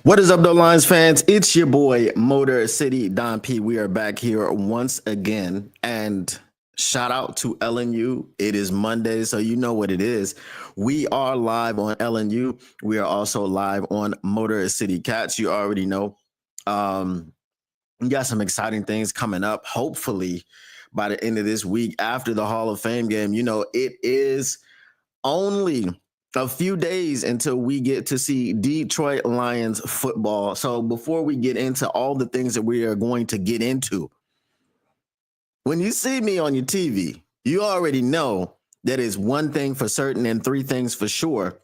What is up, though, Lions fans? It's your boy, Motor City Don P. We are back here once again. And shout out to LNU. It is Monday, so you know what it is. We are live on LNU. We are also live on Motor City Cats. You already know. We got some exciting things coming up. Hopefully, by the end of this week, after the Hall of Fame game, it is only a few days until we get to see Detroit Lions football. So before we get into all the things that we are going to get into, when you see me on your TV, you already know that is one thing for certain and three things for sure.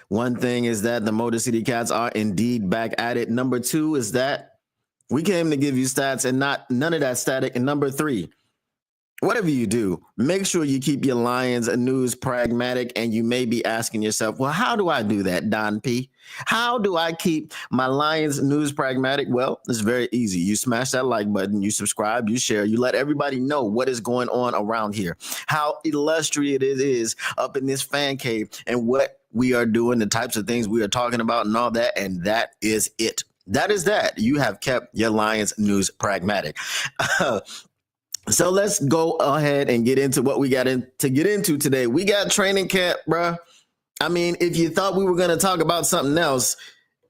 One thing is that the Motor City Cats are indeed back at it. Number two is that we came to give you stats and none of that static. And number three, whatever you do, make sure you keep your Lions news pragmatic. And you may be asking yourself, well, how do I do that, Don P? How do I keep my Lions news pragmatic? Well, it's very easy. You smash that like button, you subscribe, you share, you let everybody know what is going on around here, how illustrious it is up in this fan cave, and what we are doing, the types of things we are talking about and all that. And that is it. That is that. You have kept your Lions news pragmatic. So let's go ahead and get into what we got to get into today. We got training camp, bro. I mean, if you thought we were going to talk about something else,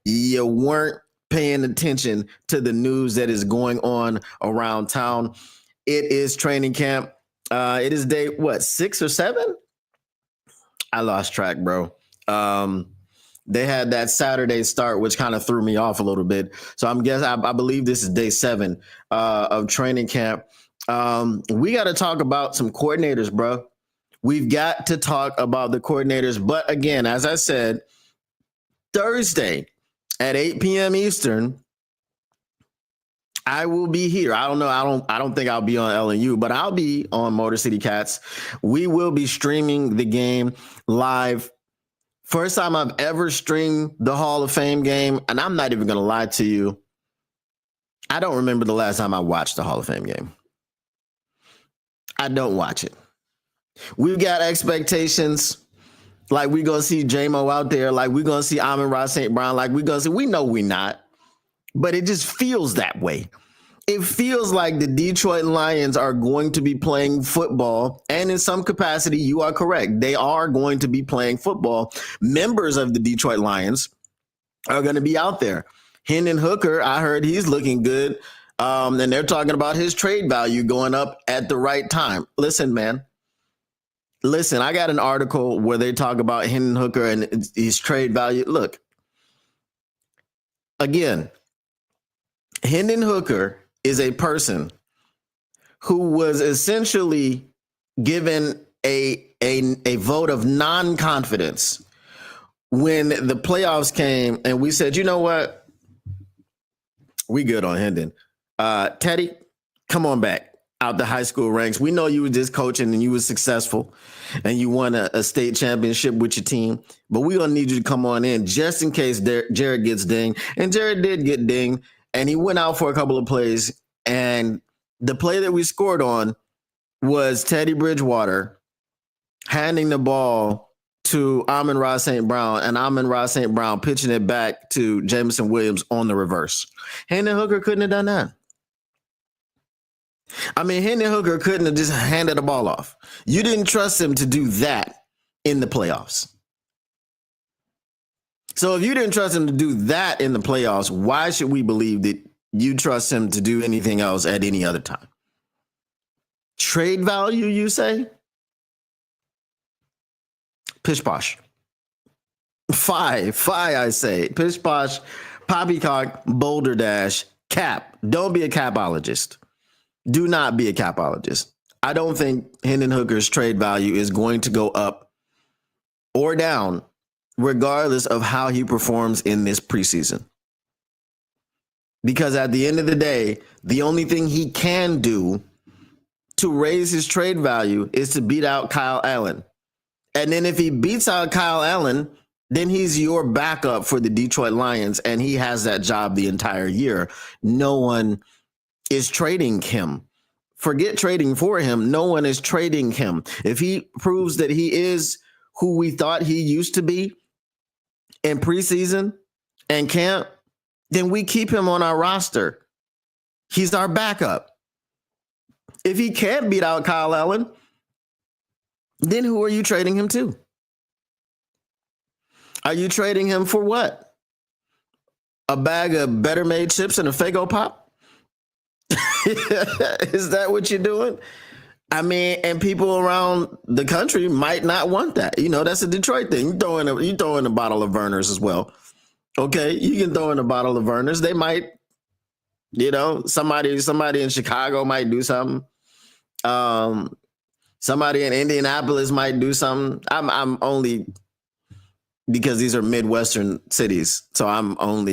you weren't paying attention to the news that is going on around town. It is training camp. It is day, 6 or 7? I lost track, bro. They had that Saturday start, which kind of threw me off a little bit. So I believe this is day 7 of training camp. We got to talk about some coordinators, bro. We've got to talk about the coordinators. But again, as I said, Thursday at 8 p.m. Eastern, I will be here. I don't know. I don't think I'll be on LNU, but I'll be on Motor City Cats. We will be streaming the game live. First time I've ever streamed the Hall of Fame game, and I'm not even going to lie to you. I don't remember the last time I watched the Hall of Fame game. I don't watch it. We've got expectations. Like we're going to see J-Mo out there. Like we're going to see Amon-Ra St. Brown. Like we know we're not. But it just feels that way. It feels like the Detroit Lions are going to be playing football. And in some capacity, you are correct. They are going to be playing football. Members of the Detroit Lions are going to be out there. Hendon Hooker, I heard he's looking good. And they're talking about his trade value going up at the right time. Listen, man. Listen, I got an article where they talk about Hendon Hooker and his trade value. Look, again, Hendon Hooker is a person who was essentially given a vote of non-confidence when the playoffs came and we said, you know what? We good on Hendon. Teddy, come on back out the high school ranks. We know you were just coaching and you were successful and you won a state championship with your team, but we gonna need you to come on in just in case Jared gets dinged. And Jared did get dinged, and he went out for a couple of plays. And the play that we scored on was Teddy Bridgewater handing the ball to Amon-Ra St. Brown, and Amon-Ra St. Brown pitching it back to Jameson Williams on the reverse. Hendon Hooker couldn't have done that. I mean, Hendon Hooker couldn't have just handed the ball off. You didn't trust him to do that in the playoffs. So if you didn't trust him to do that in the playoffs, why should we believe that you trust him to do anything else at any other time? Trade value, you say? Pish posh. Fi, I say. Pish posh, poppycock, boulder dash, cap. Don't be a capologist. Do not be a capologist. I don't think Hendon Hooker's trade value is going to go up or down regardless of how he performs in this preseason. Because at the end of the day, the only thing he can do to raise his trade value is to beat out Kyle Allen. And then if he beats out Kyle Allen, then he's your backup for the Detroit Lions, and he has that job the entire year. No one is trading him. Forget trading for him. No one is trading him. If he proves that he is who we thought he used to be in preseason, and camp, then we keep him on our roster. He's our backup. If he can't beat out Kyle Allen, then who are you trading him to? Are you trading him for what? A bag of Better Made chips and a Faygo Pop? Is that what you're doing? I mean, and people around the country might not want that. You know, that's a Detroit thing. You throw in a bottle of Vernors as well. Okay, you can throw in a bottle of Vernors. They might, you know, somebody in Chicago might do something. Somebody in Indianapolis might do something. I'm only because these are Midwestern cities, so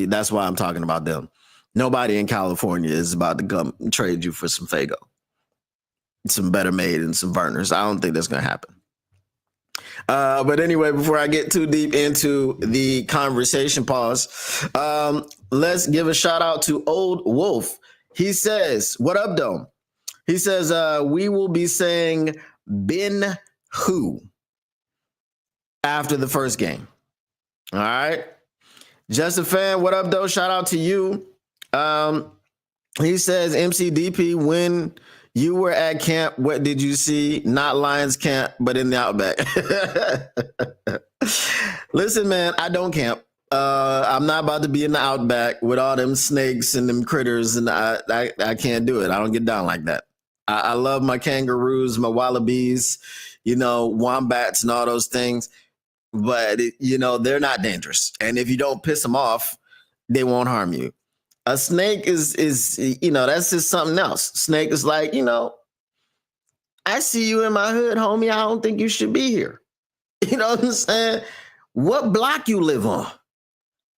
that's why I'm talking about them. Nobody in California is about to come trade you for some Faygo, some Better Made, and some Vernors. I don't think that's going to happen. But anyway, before I get too deep into the conversation, let's give a shout out to Old Wolf. He says, what up, Dome? He says, we will be saying Ben Who after the first game. All right. Just a fan, what up, though? Shout out to you. He says, MCDP, when you were at camp, what did you see? Not Lions camp, but in the Outback. Listen, man, I don't camp. I'm not about to be in the Outback with all them snakes and them critters, and I can't do it. I don't get down like that. I love my kangaroos, my wallabies, you know, wombats and all those things. But, you know, they're not dangerous. And if you don't piss them off, they won't harm you. A snake is, you know, that's just something else. Snake is like, you know, I see you in my hood, homie. I don't think you should be here. You know what I'm saying? What block you live on?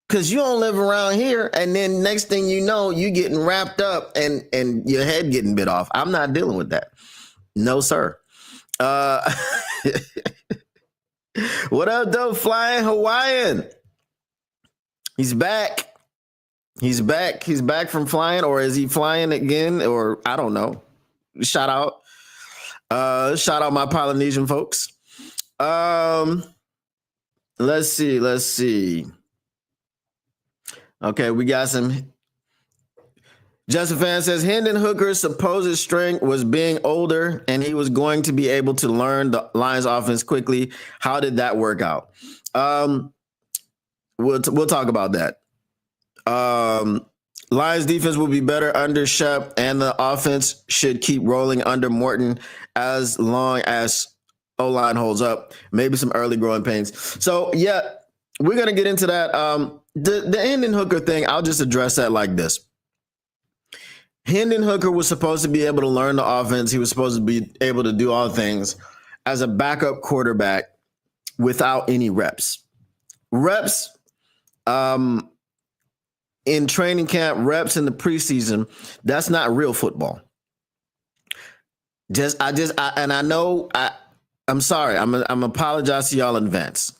Because you don't live around here. And then next thing you know, you getting wrapped up and your head getting bit off. I'm not dealing with that. No, sir. What up, though? Flying Hawaiian. He's back. He's back. He's back from flying, or is he flying again? Or I don't know. Shout out. Shout out my Polynesian folks. Let's see. Okay, we got some. Justin Fan says Hendon Hooker's supposed strength was being older and he was going to be able to learn the Lions offense quickly. How did that work out? We'll talk about that. Lions defense will be better under Shep, and the offense should keep rolling under Morton as long as O-line holds up. Maybe some early growing pains. So yeah, we're gonna get into that. The Hendon Hooker thing, I'll just address that like this. Hendon Hooker was supposed to be able to learn the offense. He was supposed to be able to do all things as a backup quarterback without any reps. Reps in training camp, reps in the preseason, that's not real football. I'm sorry. I'm apologize to y'all in advance.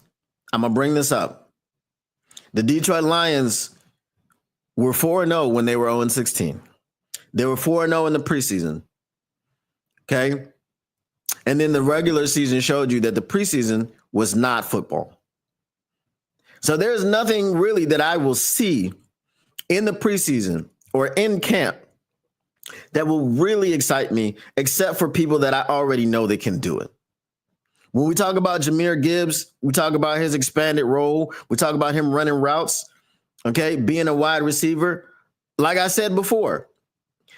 I'm going to bring this up. The Detroit Lions were 4-0 when they were 0-16. They were 4-0 in the preseason. Okay. And then the regular season showed you that the preseason was not football. So there's nothing really that I will see in the preseason or in camp that will really excite me, except for people that I already know that can do it. When we talk about Jahmyr Gibbs, we talk about his expanded role. We talk about him running routes, okay, being a wide receiver. Like I said before,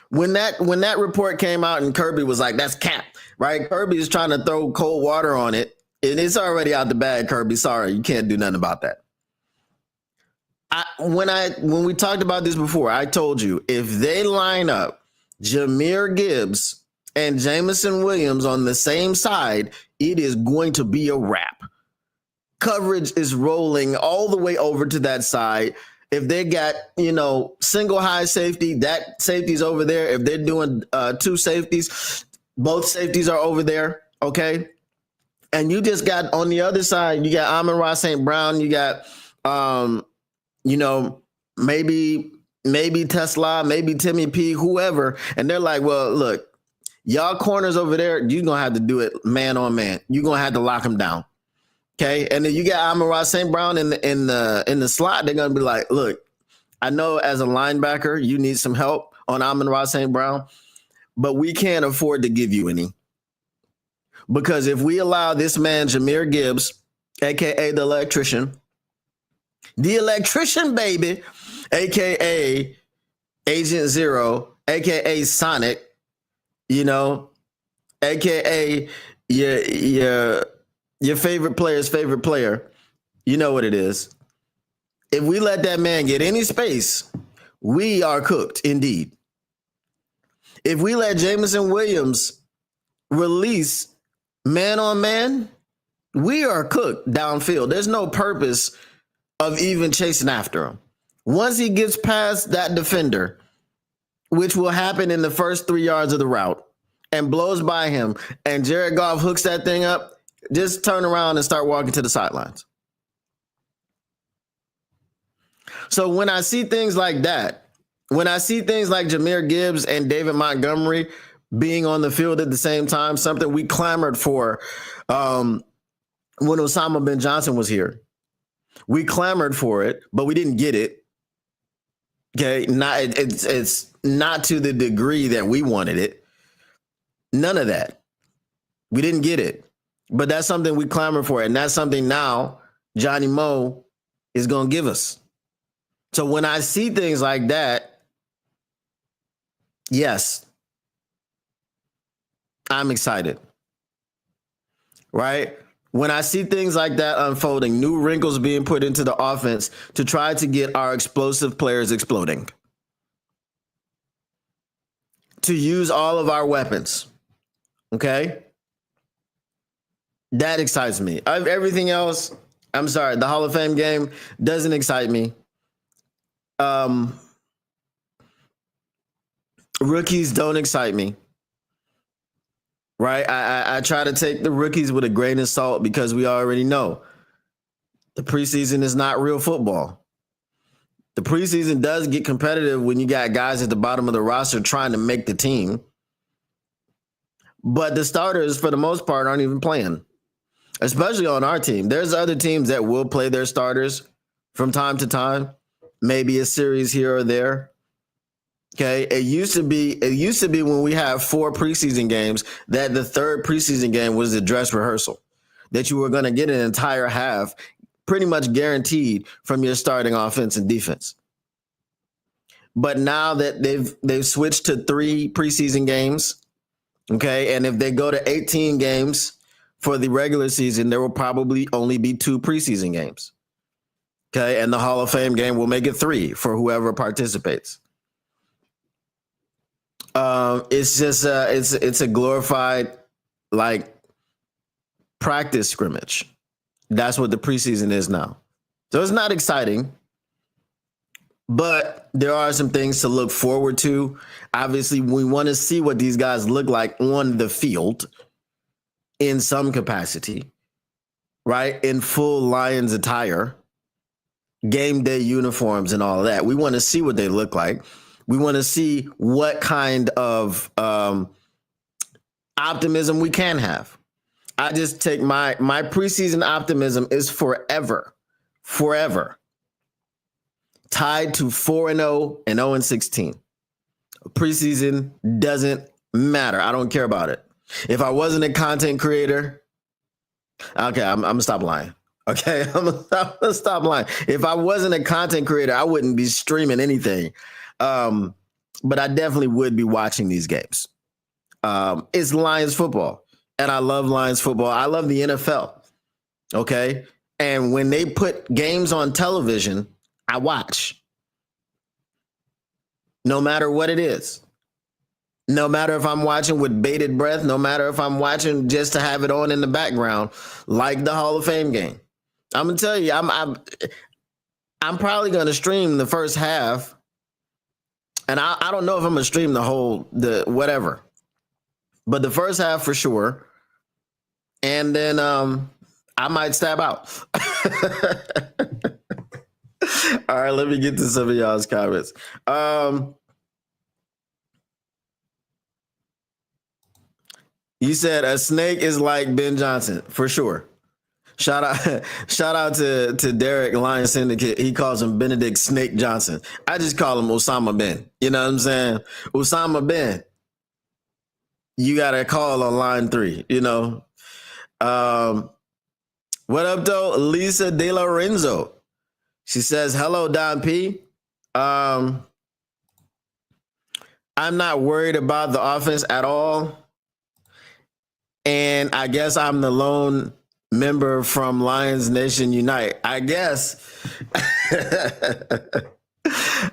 when that report came out and Kirby was like, that's cap, right? Kirby is trying to throw cold water on it, and it's already out the bag, Kirby. Sorry, you can't do nothing about that. When we talked about this before, I told you, if they line up Jahmyr Gibbs and Jameson Williams on the same side, it is going to be a wrap. Coverage is rolling all the way over to that side. If they got, single high safety, that safety's over there. If they're doing two safeties, both safeties are over there, okay? And you just got on the other side, you got Amon-Ra St. Brown, you got, maybe Tesla, maybe Timmy P, whoever. And they're like, well, look, y'all corners over there, you're going to have to do it man on man. You're going to have to lock them down. Okay, and then you got Amon-Ra St. Brown in the slot. They're gonna be like, look, I know as a linebacker you need some help on Amon-Ra St. Brown, but we can't afford to give you any because if we allow this man Jahmyr Gibbs, aka the electrician baby, aka Agent Zero, aka Sonic, you know, aka your favorite player's favorite player. You know what it is. If we let that man get any space, we are cooked indeed. If we let Jameson Williams release man on man, we are cooked downfield. There's no purpose of even chasing after him. Once he gets past that defender, which will happen in the first 3 yards of the route, and blows by him, and Jared Goff hooks that thing up, just turn around and start walking to the sidelines. So when I see things like that, when I see things like Jahmyr Gibbs and David Montgomery being on the field at the same time, something we clamored for when Osama bin Johnson was here. We clamored for it, but we didn't get it. Okay, it's not to the degree that we wanted it. None of that. We didn't get it. But that's something we clamored for, and that's something now Johnny Moe is going to give us. So when I see things like that, yes, I'm excited. Right? When I see things like that unfolding, new wrinkles being put into the offense to try to get our explosive players exploding, to use all of our weapons, okay? That excites me. Everything else, I'm sorry, the Hall of Fame game doesn't excite me. Rookies don't excite me. Right? I try to take the rookies with a grain of salt because we already know the preseason is not real football. The preseason does get competitive when you got guys at the bottom of the roster trying to make the team. But the starters, for the most part, aren't even playing, especially on our team. There's other teams that will play their starters from time to time, maybe a series here or there. Okay, it used to be when we have 4 preseason games that the third preseason game was the dress rehearsal, that you were going to get an entire half pretty much guaranteed from your starting offense and defense. But now that they've switched to 3 preseason games, okay, and if they go to 18 games for the regular season, there will probably only be 2 preseason games. Okay, and the Hall of Fame game will make it 3 for whoever participates. It's just it's a glorified like practice scrimmage. That's what the preseason is now. So it's not exciting, but there are some things to look forward to. Obviously, we want to see what these guys look like on the field in some capacity, right? In full Lions attire, game day uniforms and all of that. We want to see what they look like. We want to see what kind of optimism we can have. I just take my preseason optimism is forever tied to 4-0 and 0-16. Preseason doesn't matter. I don't care about it. If I wasn't a content creator, okay, I'm gonna stop lying. Okay, I'm gonna stop lying. If I wasn't a content creator, I wouldn't be streaming anything. But I definitely would be watching these games. It's Lions football, and I love Lions football. I love the NFL. Okay, and when they put games on television, I watch. No matter what it is. No matter if I'm watching with bated breath, no matter if I'm watching just to have it on in the background, like the Hall of Fame game. I'm gonna tell you, I'm probably gonna stream the first half. And I don't know if I'm gonna stream the whatever, but the first half for sure. And then I might stab out. All right, let me get to some of y'all's comments. You said a snake is like Ben Johnson for sure. Shout out, shout out to Derek Lion Syndicate. He calls him Benedict Snake Johnson. I just call him Osama Ben. You know what I'm saying? Osama Ben. You got a call on line 3. You know. What up though, Lisa De Lorenzo? She says, "Hello, Don P. I'm not worried about the offense at all, and I guess I'm the lone member from Lions Nation Unite. I guess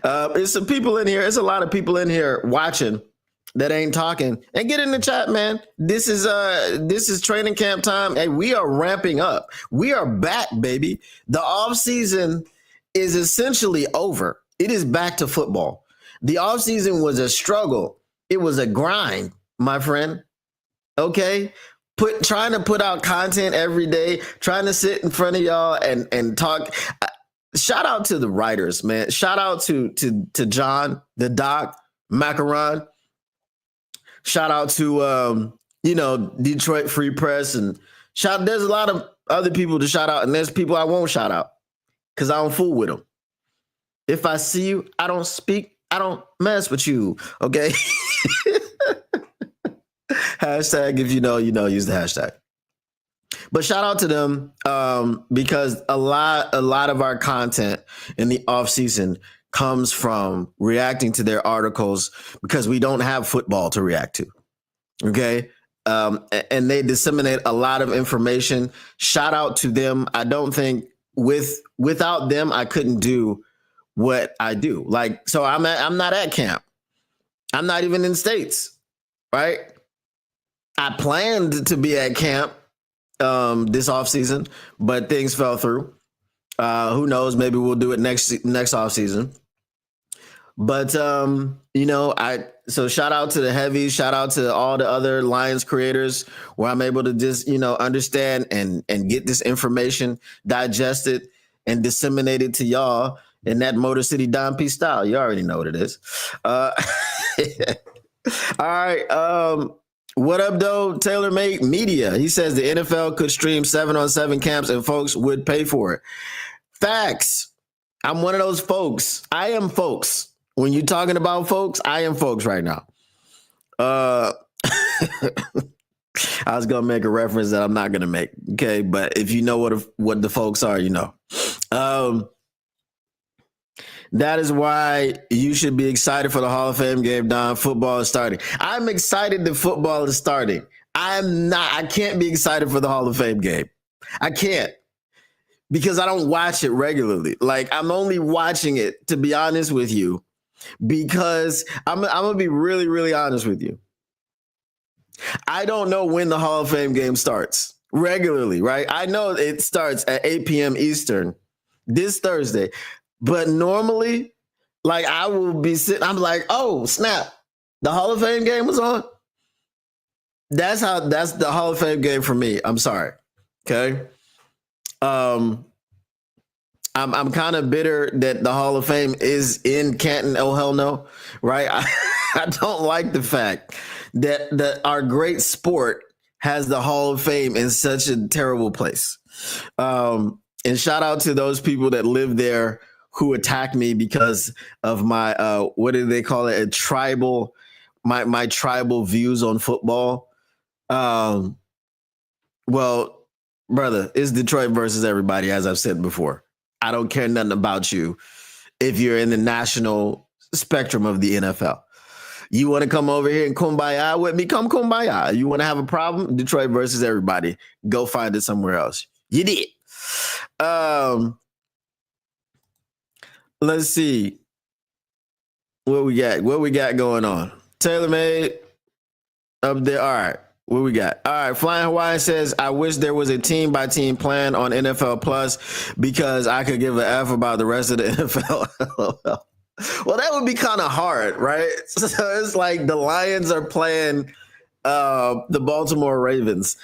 there's some people in here. There's a lot of people in here watching that ain't talking. And get in the chat, man. This is training camp time. Hey, we are ramping up. We are back, baby. The off season is essentially over. It is back to football. The off season was a struggle. It was a grind, my friend. Okay, trying to put out content every day, trying to sit in front of y'all and talk. Shout out to the writers, man. Shout out to John, the Doc, Macaron. Shout out to Detroit Free Press, and there's a lot of other people to shout out, and there's people I won't shout out because I don't fool with them. If I see you, I don't speak, I don't mess with you. Okay. Hashtag if you know, use the hashtag. But shout out to them because a lot of our content in the off season comes from reacting to their articles because we don't have football to react to. Okay. And they disseminate a lot of information. Shout out to them. I don't think without them, I couldn't do what I do. Like, so I'm not at camp. I'm not even in States, right? I planned to be at camp this off season, but things fell through. Who knows? Maybe we'll do it next off season. But so shout out to the heavies, shout out to all the other Lions creators where I'm able to just, understand and get this information digested and disseminated to y'all in that Motor City Don P style. You already know what it is. All right. What up, though? TaylorMade Media. He says the NFL could stream 7-on-7 camps and folks would pay for it. Facts. I'm one of those folks. I am folks. When you're talking about folks, I am folks right now. I was going to make a reference that I'm not going to make. Okay. But if you know what the folks are, you know. That is why you should be excited for the Hall of Fame game, Don. Football is starting. I'm excited that football is starting. I can't be excited for the Hall of Fame game. I can't because I don't watch it regularly. Like, I'm only watching it, to be honest with you, because I'm going to be really, really honest with you. I don't know when the Hall of Fame game starts regularly, right? I know it starts at 8 p.m. Eastern this Thursday. But normally, like, I will be sitting, I'm like, oh, snap, the Hall of Fame game was on. That's the Hall of Fame game for me. I'm sorry. Okay. I'm kind of bitter that the Hall of Fame is in Canton. Oh, hell no. Right. I don't like the fact that our great sport has the Hall of Fame in such a terrible place. And shout out to those people that live there who attack me because of my what do they call it? My tribal views on football. Well, brother, it's Detroit versus everybody, as I've said before. I don't care nothing about you if you're in the national spectrum of the NFL. You want to come over here and kumbaya with me? Come kumbaya. You want to have a problem? Detroit versus everybody. Go find it somewhere else. You did. Let's see what we got. What we got going on? TaylorMade up there. All right. What we got? All right. Flying Hawaiian says, I wish there was a team-by-team plan on NFL Plus because I could give an F about the rest of the NFL. Well, that would be kind of hard, right? So it's like the Lions are playing the Baltimore Ravens.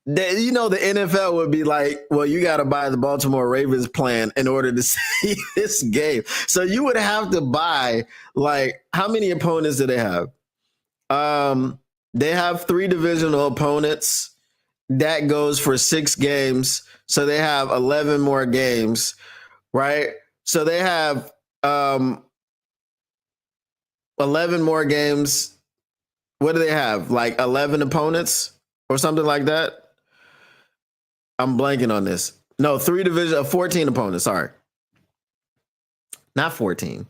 The NFL would be like, well, you got to buy the Baltimore Ravens plan in order to see this game. So you would have to buy, like, how many opponents do they have? They have 3 divisional opponents. that goes for 6 games. So they have 11 more games, right? So they have 11 more games. What do they have? Like 11 opponents or something like that? I'm blanking on this. No, 14 opponents. Sorry. Not 14.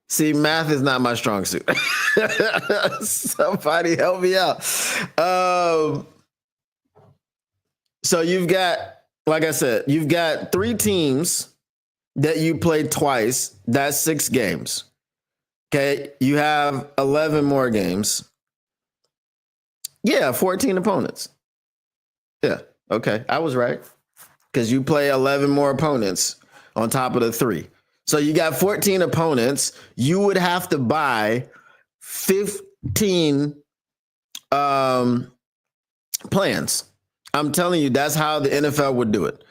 See, math is not my strong suit. Somebody help me out. So you've got, like I said, you've got 3 teams that you played twice. That's 6 games. Okay. You have 11 more games. Yeah, 14 opponents. Yeah. Okay. I was right. Because you play 11 more opponents on top of the 3. So you got 14 opponents. You would have to buy 15 plans. I'm telling you, that's how the NFL would do it.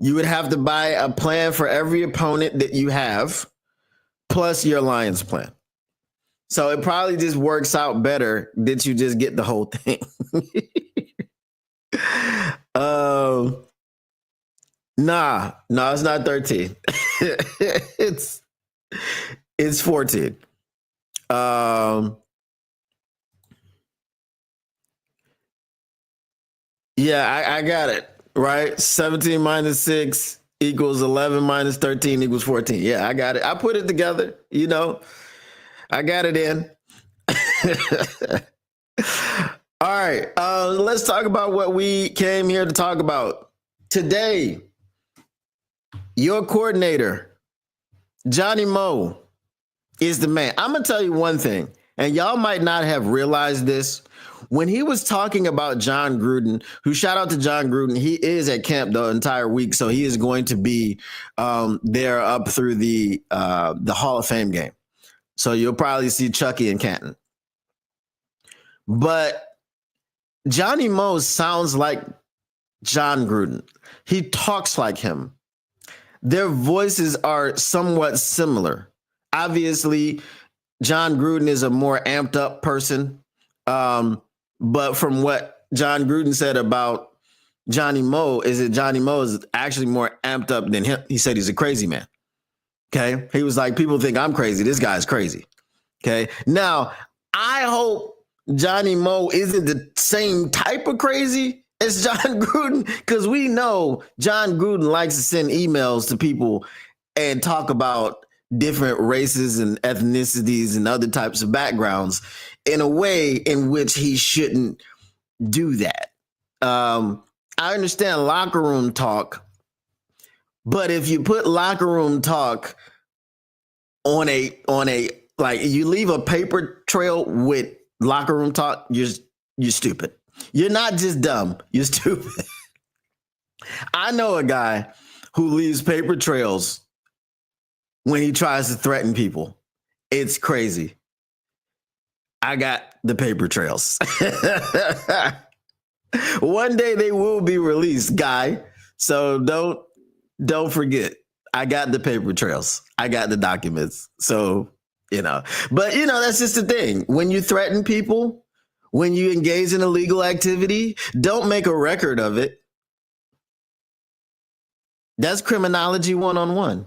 You would have to buy a plan for every opponent that you have, plus your Lions plan. So it probably just works out better that you just get the whole thing. No, it's not 13. it's 14. Yeah, I got it. Right? 17 minus 6 equals 11 minus 13 equals 14. Yeah, I got it. I put it together, I got it in. All right. Let's talk about what we came here to talk about. Today, your coordinator, Johnny Mo, is the man. I'm going to tell you one thing, and y'all might not have realized this. When he was talking about Jon Gruden, who shout out to Jon Gruden, he is at camp the entire week, so he is going to be there up through the Hall of Fame game. So you'll probably see Chucky and Canton. But Johnny Mo sounds like Jon Gruden. He talks like him. Their voices are somewhat similar. Obviously, Jon Gruden is a more amped up person. But from what Jon Gruden said about Johnny Mo, is that Johnny Mo is actually more amped up than him. He said he's a crazy man. Okay. He was like, people think I'm crazy. This guy's crazy. Okay. Now, I hope Johnny Mo isn't the same type of crazy as Jon Gruden, because we know Jon Gruden likes to send emails to people and talk about different races and ethnicities and other types of backgrounds in a way in which he shouldn't do that. I understand locker room talk, but if you put locker room talk on a like, you leave a paper trail with locker room talk, you're stupid. You're not just dumb, you're stupid. I know a guy who leaves paper trails when he tries to threaten people. It's crazy. I got the paper trails. One day they will be released, guy. So don't forget. I got the paper trails. I got the documents. So, but that's just the thing. When you threaten people, when you engage in illegal activity, don't make a record of it. That's criminology 101.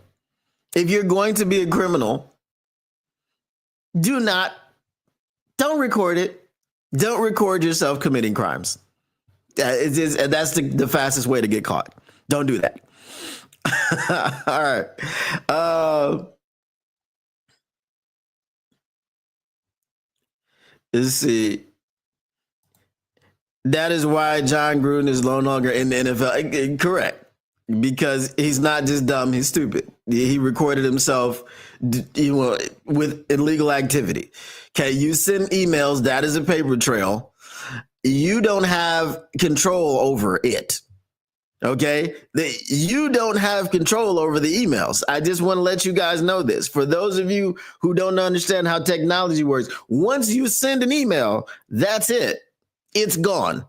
If you're going to be a criminal, don't record it. Don't record yourself committing crimes. That's the fastest way to get caught. Don't do that. All right. Let's see. That is why Jon Gruden is no longer in the NFL. Correct. Because he's not just dumb, he's stupid. He recorded himself with illegal activity. Okay, you send emails, that is a paper trail. You don't have control over it. Okay, you don't have control over the emails. I just want to let you guys know this. For those of you who don't understand how technology works, once you send an email, that's it. It's gone.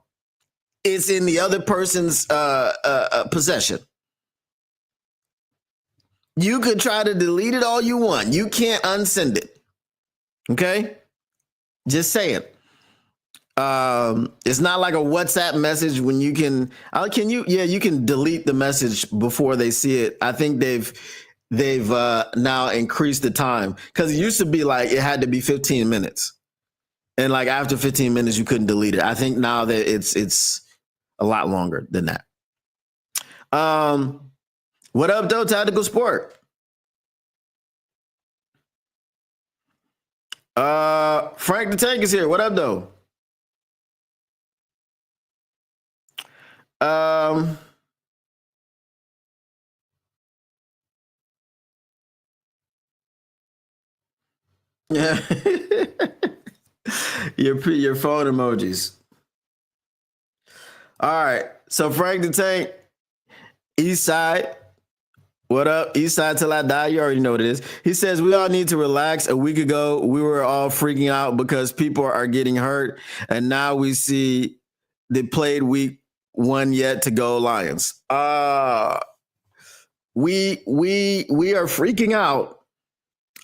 It's in the other person's possession. You could try to delete it all you want. You can't unsend it. Okay? Just say it. It's not like a WhatsApp message when you can. Can you? Yeah, you can delete the message before they see it. I think they've now increased the time because it used to be like it had to be 15 minutes, and like after 15 minutes you couldn't delete it. I think now that it's a lot longer than that. What up, though? Tactical Sport. Frank the Tank is here. What up, though? Um, yeah. your phone emojis. All right. So Frank the Tank, East Side. What up? East Side till I die. You already know what it is. He says we all need to relax. A week ago, we were all freaking out because people are getting hurt, and now we see they played week one yet to go Lions. We are freaking out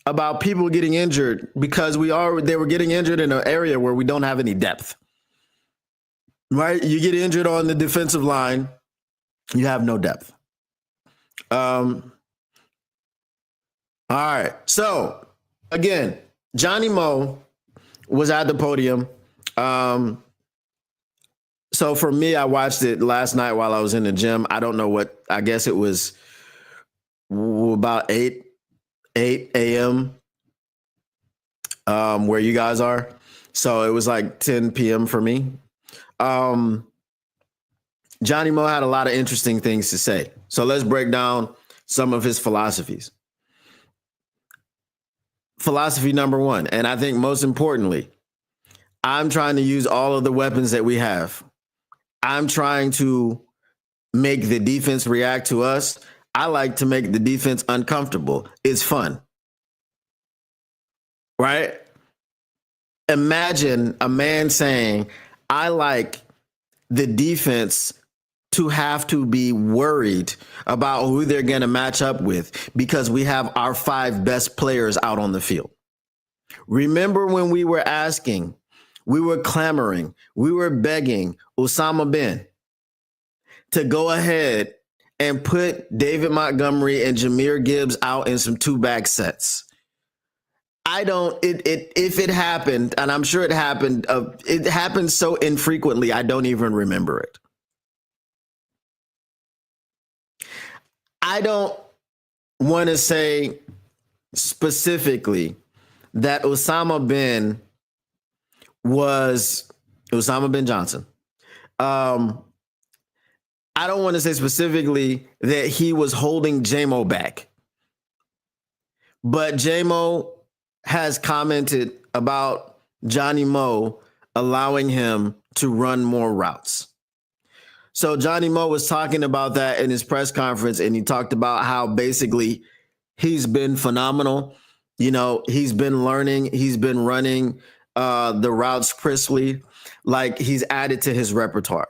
about people getting injured because they were getting injured in an area where we don't have any depth. Right? You get injured on the defensive line, you have no depth. All right. So again, Johnny Mo was at the podium. So for me, I watched it last night while I was in the gym. I don't know what, I guess it was about 8 a.m. Where you guys are. So it was like 10 p.m. for me. Johnny Mo had a lot of interesting things to say. So let's break down some of his philosophies. Philosophy number one, and I think most importantly, I'm trying to use all of the weapons that we have. I'm trying to make the defense react to us. I like to make the defense uncomfortable. It's fun. Right? Imagine a man saying, I like the defense to have to be worried about who they're going to match up with because we have our 5 best players out on the field. Remember when we were asking, we were clamoring, we were begging Osama bin to go ahead and put David Montgomery and Jahmyr Gibbs out in some 2-back sets. If it happened, and I'm sure it happened so infrequently, I don't even remember it. I don't want to say specifically that Osama bin Johnson. I don't want to say specifically that he was holding J-Mo back. But J-Mo has commented about Johnny Mo allowing him to run more routes. So Johnny Mo was talking about that in his press conference, and he talked about how basically he's been phenomenal. You know, he's been learning, he's been running the routes crisply, like he's added to his repertoire.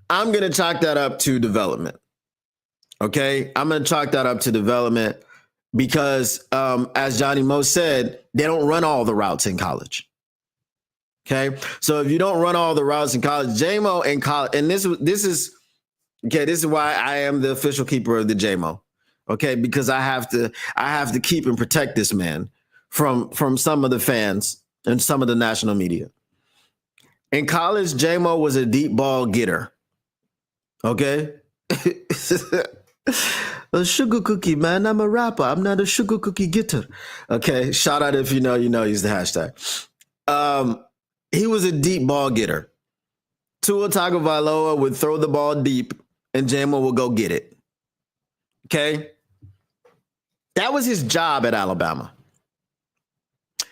I'm going to chalk that up to development. Okay, I'm going to chalk that up to development because, as Johnny Mo said, they don't run all the routes in college. Okay, so if you don't run all the routes in college, J-Mo in college, and this is why I am the official keeper of the J-Mo. Okay, because I have to keep and protect this man from some of the fans and some of the national media. In college, J-Mo was a deep ball getter. Okay. A sugar cookie, man. I'm a rapper. I'm not a sugar cookie getter. Okay. Shout out if you know, use the hashtag. He was a deep ball getter. Tua Tagovailoa would throw the ball deep and J-Mo would go get it. Okay. That was his job at Alabama.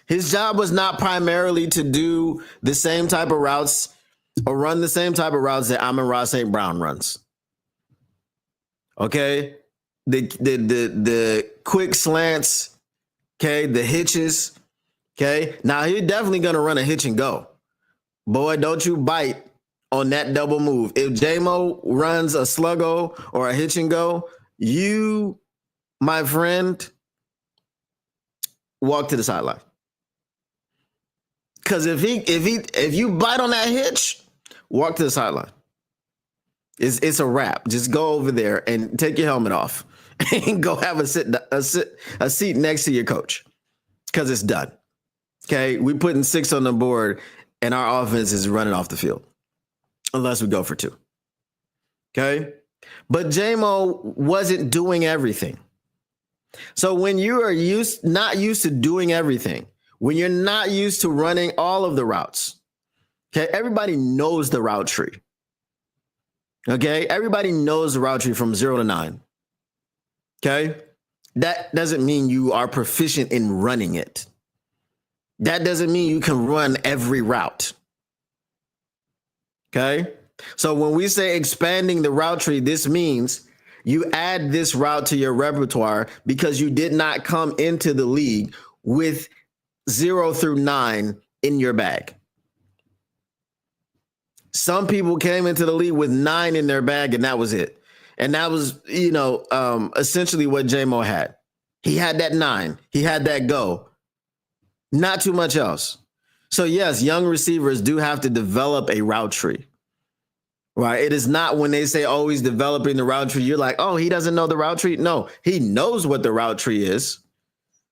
His job was not primarily to do the same type of routes or run the same type of routes that Amon-Ra St. Brown runs. Okay. The quick slants. Okay. The hitches. Okay. Now he's definitely going to run a hitch and go. Boy, don't you bite on that double move. If J-Mo runs a sluggo or a hitch and go, you, my friend, walk to the sideline. Because if you bite on that hitch, walk to the sideline. It's a wrap. Just go over there and take your helmet off and go have a seat next to your coach, because it's done. Okay, we putting 6 on the board, and our offense is running off the field unless we go for 2. Okay, but JMO wasn't doing everything. So when you are not used to doing everything, when you're not used to running all of the routes, okay, everybody knows the route tree. Okay, everybody knows the route tree from 0 to 9. Okay, that doesn't mean you are proficient in running it. That doesn't mean you can run every route. Okay, so when we say expanding the route tree, this means you add this route to your repertoire because you did not come into the league with 0 through 9 in your bag. Some people came into the league with 9 in their bag, and that was it. And that was, essentially what JMO had. He had that 9. He had that go. Not too much else. So yes, young receivers do have to develop a route tree. Right? It is not when they say, oh, he's developing the route tree, you're like, oh, he doesn't know the route tree. No, he knows what the route tree is.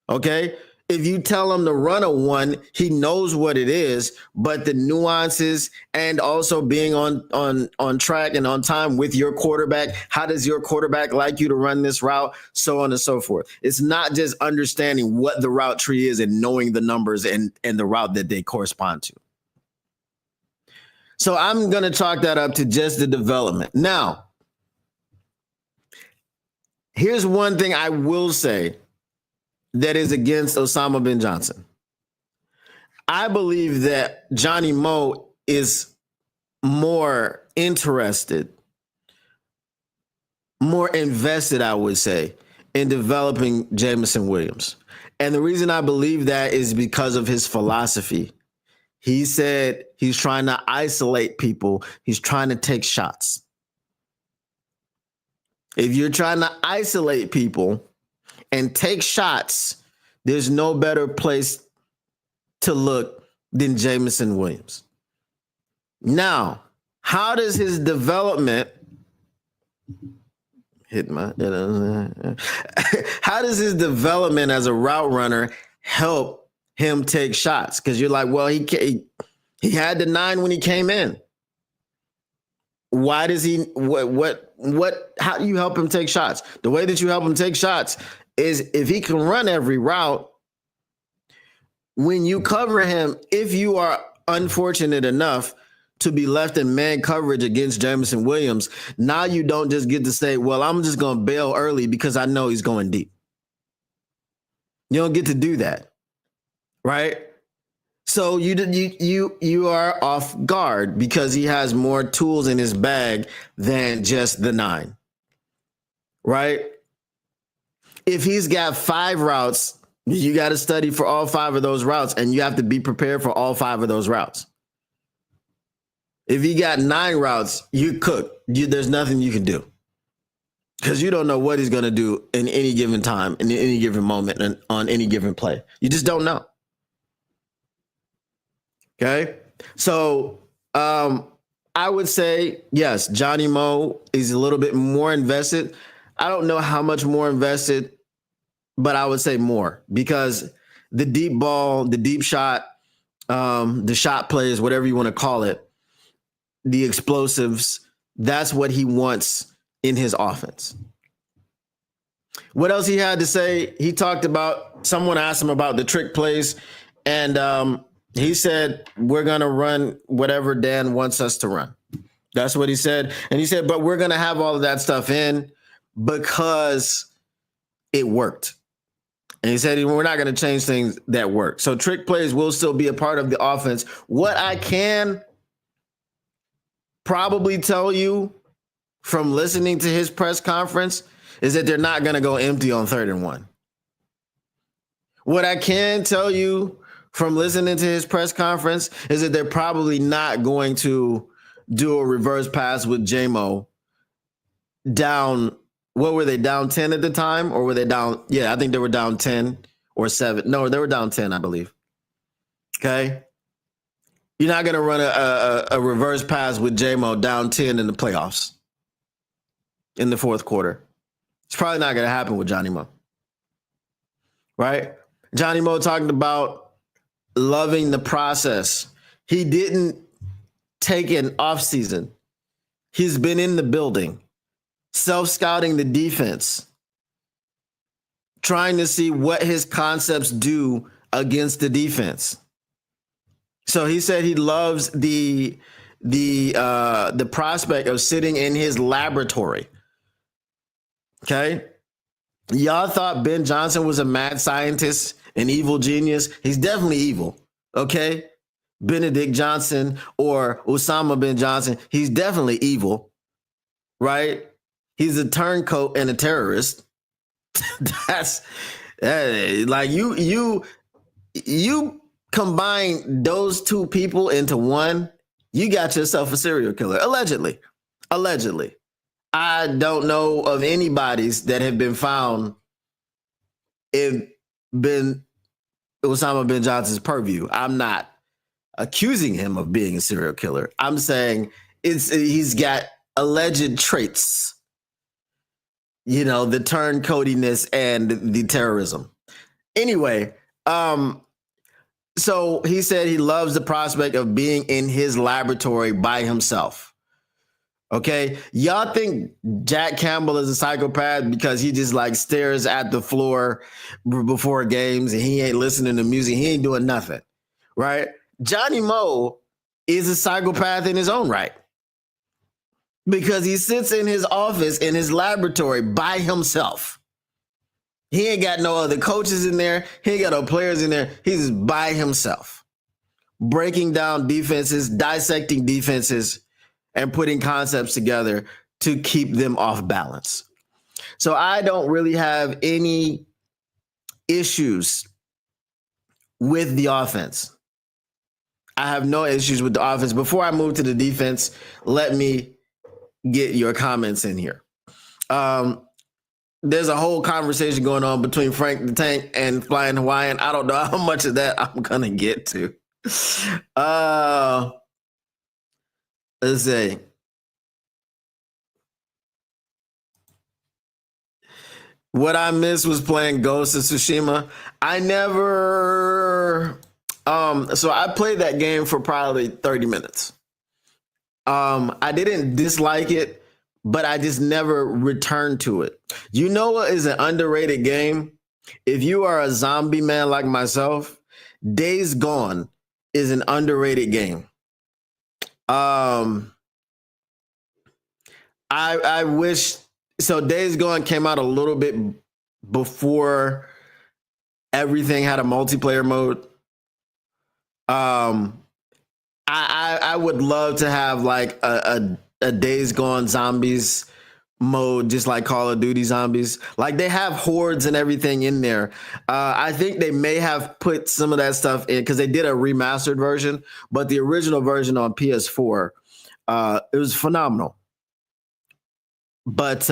Okay. If you tell him to run a 1, he knows what it is, but the nuances and also being on track and on time with your quarterback. How does your quarterback like you to run this route? So on and so forth. It's not just understanding what the route tree is and knowing the numbers and the route that they correspond to. So I'm going to chalk that up to just the development. Now, here's one thing I will say that is against Osama bin Johnson. I believe that Johnny Mo is more interested, more invested, I would say, in developing Jameson Williams. And the reason I believe that is because of his philosophy. He said he's trying to isolate people. He's trying to take shots. If you're trying to isolate people and take shots, there's no better place to look than Jameson Williams. Now, how does his development how does his development as a route runner help him take shots? Because you're like, well, he had the 9 when he came in. Why does he how do you help him take shots? The way that you help him take shots is if he can run every route, when you cover him, if you are unfortunate enough to be left in man coverage against Jameson Williams, now you don't just get to say, well, I'm just going to bail early because I know he's going deep. You don't get to do that, right? So you are off guard because he has more tools in his bag than just the 9, right? If he's got 5 routes, you got to study for all 5 of those routes, and you have to be prepared for all 5 of those routes. If you got 9 routes, you cook. There's nothing you can do because you don't know what he's going to do in any given time, in any given moment, and on any given play. You just don't know. Okay, so I would say, yes, Johnny Mo is a little bit more invested. I don't know how much more invested, but I would say more because the deep ball, the deep shot, the shot plays, whatever you want to call it, the explosives, that's what he wants in his offense. What else he had to say? He talked about, someone asked him about the trick plays, and he said, we're going to run whatever Dan wants us to run. That's what he said. And he said, but we're going to have all of that stuff in because it worked. And he said, we're not going to change things that work. So trick plays will still be a part of the offense. What I can probably tell you from listening to his press conference is that they're not going to go empty on 3rd and 1. What I can tell you from listening to his press conference is that they're probably not going to do a reverse pass with JMO down. What were they, down 10 at the time? Or were they down? Yeah, I think they were down 10 or 7. No, they were down 10, I believe. Okay. You're not going to run a reverse pass with J-Mo down 10 in the playoffs in the fourth quarter. It's probably not going to happen with Johnny Mo. Right? Johnny Mo talking about loving the process. He didn't take an offseason. He's been in the building, self-scouting the defense, trying to see what his concepts do against the defense. So he said he loves the prospect of sitting in his laboratory. Okay. Y'all thought Ben Johnson was a mad scientist, an evil genius. He's definitely evil. Okay. Benedict Johnson or Osama bin Johnson. He's definitely evil. Right. He's a turncoat and a terrorist. That's like you combine those two people into one, you got yourself a serial killer. Allegedly. I don't know of anybody's that have been found in Osama bin Johnson's purview. I'm not accusing him of being a serial killer. I'm saying he's got alleged traits. You know, the turncoatiness and the terrorism. Anyway, so he said he loves the prospect of being in his laboratory by himself. Okay. Y'all think Jack Campbell is a psychopath because he just like stares at the floor before games and he ain't listening to music. He ain't doing nothing. Right. Johnny Mo is a psychopath in his own right because he sits in his office in his laboratory by himself. He ain't got no other coaches in there. He ain't got no players in there. He's just by himself, breaking down defenses, dissecting defenses, and putting concepts together to keep them off balance. So I don't really have any issues with the offense. I have no issues with the offense. Before I move to the defense, let me get your comments in here. There's a whole conversation going on between Frank the Tank and Flying Hawaiian. I don't know how much of that I'm going to get to. Let's see. What I missed was playing Ghost of Tsushima. I never... so I played that game for probably 30 minutes. I didn't dislike it, but I just never returned to it. You know what is an underrated game? If you are a zombie man like myself, Days Gone is an underrated game. I wish so. Days Gone came out a little bit before everything had a multiplayer mode. I would love to have like a Days Gone zombies mode, just like Call of Duty zombies. Like they have hordes and everything in there. I think they may have put some of that stuff in because they did a remastered version, but the original version on PS4, it was phenomenal. But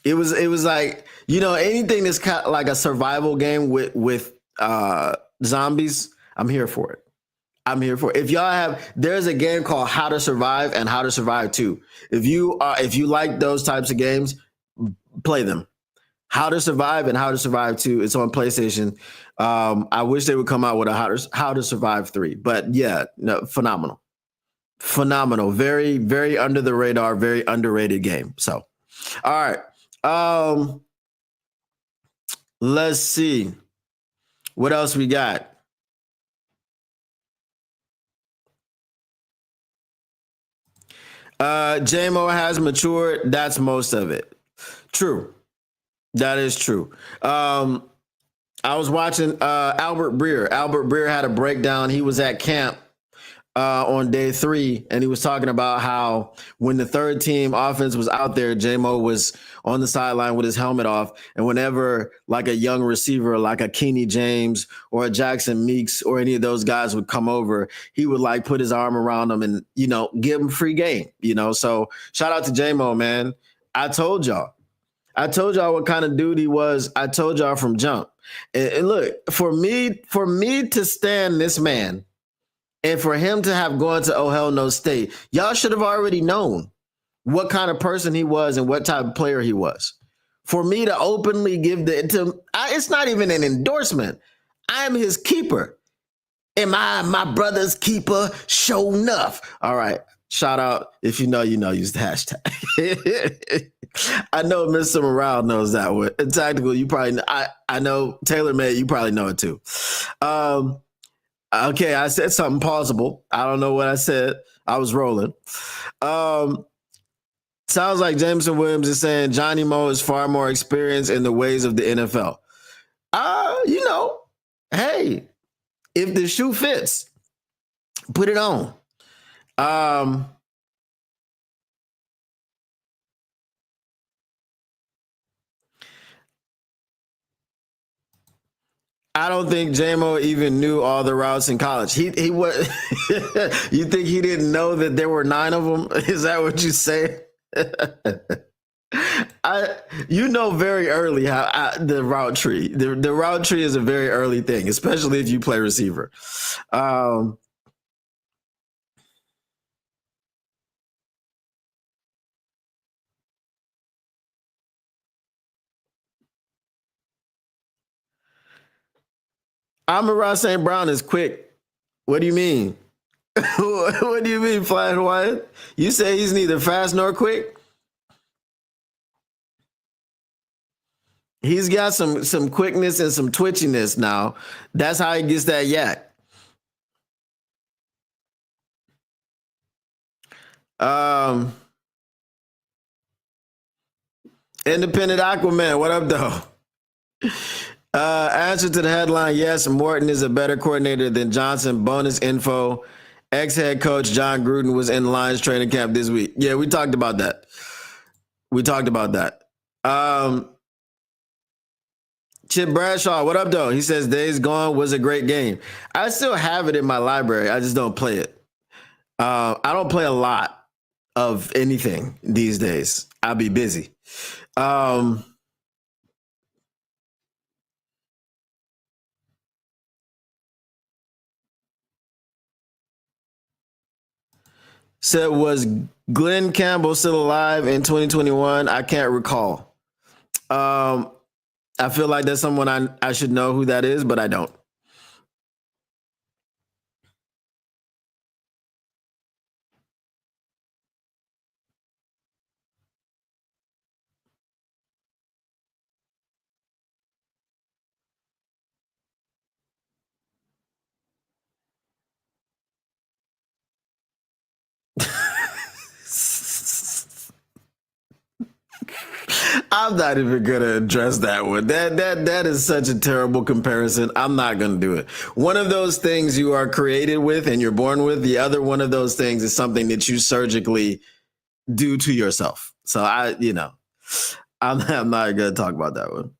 it was like, you know, anything that's kind of like a survival game with zombies, I'm here for it. If y'all have, there's a game called How to Survive and How to Survive 2. If you like those types of games, play them. How to Survive and How to Survive 2. It's on PlayStation. I wish they would come out with a How to Survive 3. But yeah, no, phenomenal. Very, very under the radar, very underrated game. So, all right. Let's see. What else we got? J-Mo has matured. That's most of it. True. That is true. I was watching Albert Breer. Albert Breer had a breakdown. He was at camp on day 3, and he was talking about how when the third team offense was out there, J-Mo was on the sideline with his helmet off. And whenever like a young receiver, like a Kenny James or a Jackson Meeks or any of those guys would come over, he would like put his arm around them and, you know, give them free game, you know? So shout out to J-Mo, man. I told y'all what kind of dude he was. I told y'all from jump. And look, for me to stand this man And for him to have gone to Oh Hell No State, y'all should have already known what kind of person he was and what type of player he was. For me to openly give it's not even an endorsement. I am his keeper. Am I my brother's keeper? Show enough. All right. Shout out. If you know, you know, use the hashtag. I know Mr. Morale knows that one. And Tactical, you probably know. I know TaylorMade, you probably know it too. Okay, I said something plausible. I don't know what I said. I was rolling. Sounds like Jameson Williams is saying Johnny Mo is far more experienced in the ways of the NFL. You know, hey, if the shoe fits, put it on. I don't think JMO even knew all the routes in college. He was. You think he didn't know that there were 9 of them? Is that what you say? You know very early how the route tree. The route tree is a very early thing, especially if you play receiver. Amon-Ra St. Brown is quick. What do you mean? What do you mean, Flying Wyatt? You say he's neither fast nor quick? He's got some quickness and some twitchiness now. That's how he gets that yak. Independent Aquaman, what up, though? Answer to the headline: yes, Morton is a better coordinator than Johnson. Bonus info: ex-head coach John Gruden was in Lions training camp this week. Yeah, we talked about that. Chip Bradshaw, what up, though? He says Days Gone was a great game. I still have it in my library. I just don't play it. I don't play a lot of anything these days. I'll be busy. Said, was Glenn Campbell still alive in 2021? I can't recall. I feel like that's someone I should know who that is, but I don't. I'm not even gonna address that one. That is such a terrible comparison. I'm not gonna do it. One of those things you are created with and you're born with. The other one of those things is something that you surgically do to yourself. So I'm not gonna talk about that one.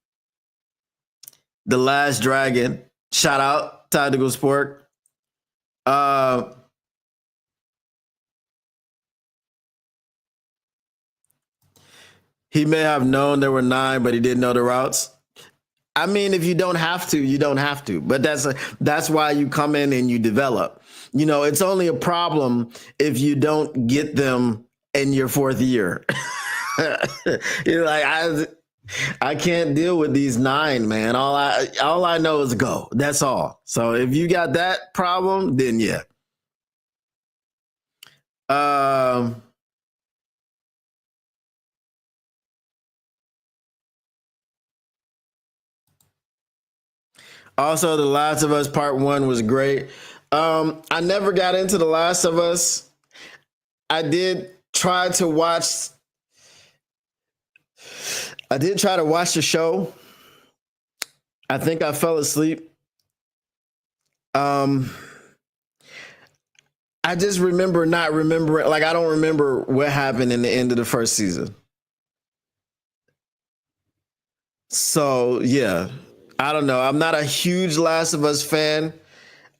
The Last Dragon. Shout out Tactical Sport. He may have known there were 9, but he didn't know the routes. I mean, if you don't have to, you don't have to. But that's why you come in and you develop. You know, it's only a problem if you don't get them in your 4th year. You're like, I can't deal with these 9, man. All I know is go. That's all. So if you got that problem, then yeah. Also, The Last of Us Part 1 was great. I never got into The Last of Us. I did try to watch the show. I think I fell asleep. I just remember not remembering. Like, I don't remember what happened in the end of the first season. So, yeah. I don't know. I'm not a huge Last of Us fan.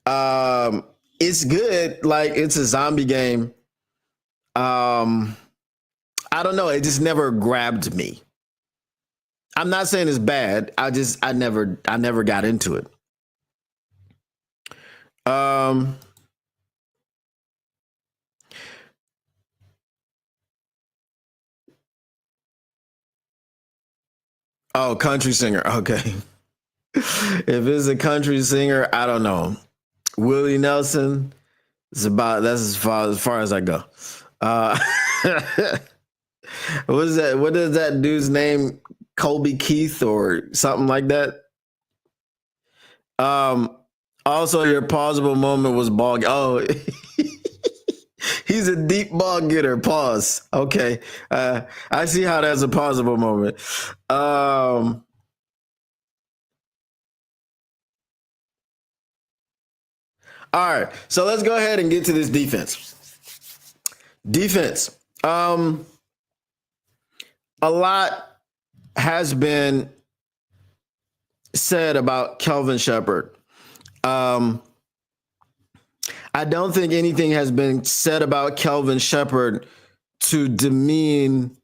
It's good. Like, it's a zombie game. I don't know. It just never grabbed me. I'm not saying it's bad. I never got into it. Oh, country singer. Okay. If it's a country singer, I don't know. Willie Nelson. That's as far as I go. Uh, what is that? What is that dude's name? Colby Keith or something like that. Um. Also, your pausable moment was ball. Oh, he's a deep ball getter. Pause. Okay. I see how that's a pausable moment. All right. So let's go ahead and get to this defense. Defense. A lot has been said about Kelvin Shepherd. I don't think anything has been said about Kelvin Shepherd to demean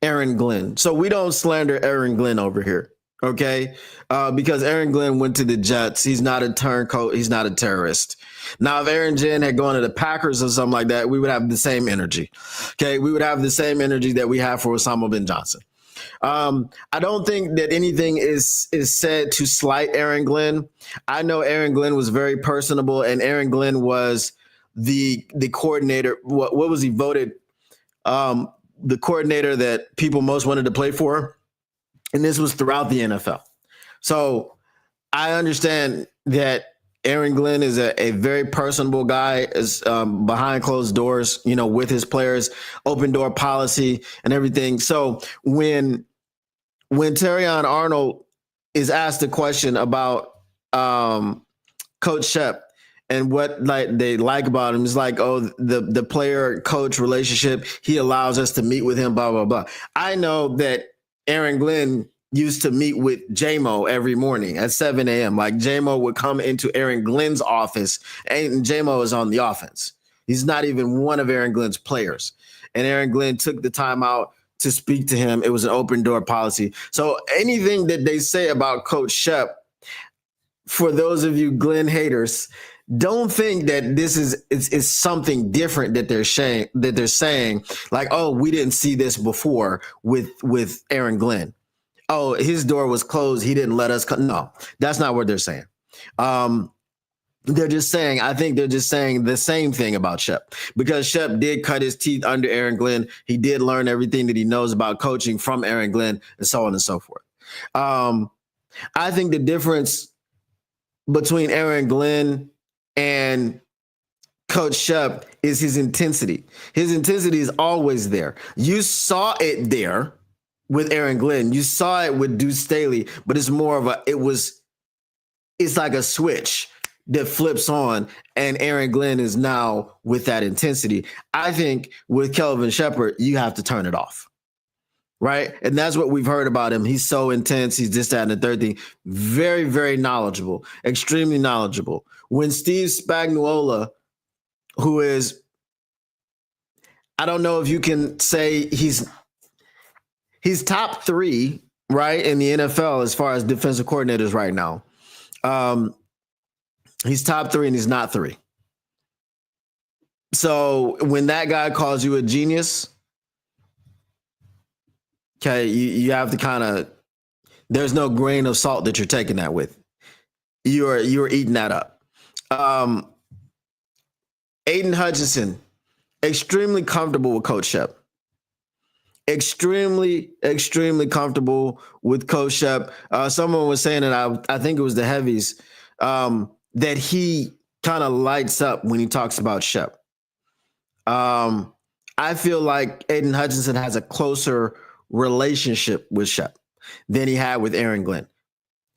Aaron Glenn. So we don't slander Aaron Glenn over here, okay? Because Aaron Glenn went to the Jets. He's not a turncoat. He's not a terrorist. Now, if Aaron Glenn had gone to the Packers or something like that, we would have the same energy, okay? We would have the same energy that we have for Osama bin Johnson. I don't think that anything is said to slight Aaron Glenn. I know Aaron Glenn was very personable, and Aaron Glenn was the coordinator. What was he voted? The coordinator that people most wanted to play for, and this was throughout the NFL. So I understand that Aaron Glenn is a very personable guy, is behind closed doors, with his players, open door policy and everything. So when Terrion Arnold is asked a question about Coach Shep and what they like about him, is like, oh, the player coach relationship, he allows us to meet with him, blah, blah, blah. I know that Aaron Glenn used to meet with J-Mo every morning at 7 a.m. Like J-Mo would come into Aaron Glenn's office, and J-Mo is on the offense. He's not even one of Aaron Glenn's players. And Aaron Glenn took the time out to speak to him. It was an open door policy. So anything that they say about Coach Shep, for those of you Glenn haters, don't think that this is something different that they're saying, like, oh, we didn't see this before with Aaron Glenn. Oh, his door was closed. He didn't let us come. No, that's not what they're saying. I think they're just saying the same thing about Shep, because Shep did cut his teeth under Aaron Glenn. He did learn everything that he knows about coaching from Aaron Glenn, and so on and so forth. I think the difference between Aaron Glenn and Coach Shep is his intensity. His intensity is always there. You saw it there with Aaron Glenn. You saw it with Deuce Staley, but it's more of it's like a switch that flips on, and Aaron Glenn is now with that intensity. I think with Kelvin Shepherd, you have to turn it off, right? And that's what we've heard about him. He's so intense. He's this, that, and the third thing. Very, very knowledgeable, extremely knowledgeable. When Steve Spagnuolo, who is, I don't know if you can say he's top 3, right, in the NFL as far as defensive coordinators right now. He's top 3 and he's not 3. So when that guy calls you a genius, okay, you have to kind of, there's no grain of salt that you're taking that with. You're eating that up. Aiden Hutchinson, extremely comfortable with Coach Shep. Extremely, extremely comfortable with Coach Shep. Someone was saying that I think it was the heavies, that he kind of lights up when he talks about Shep. I feel like Aiden Hutchinson has a closer relationship with Shep than he had with Aaron Glenn.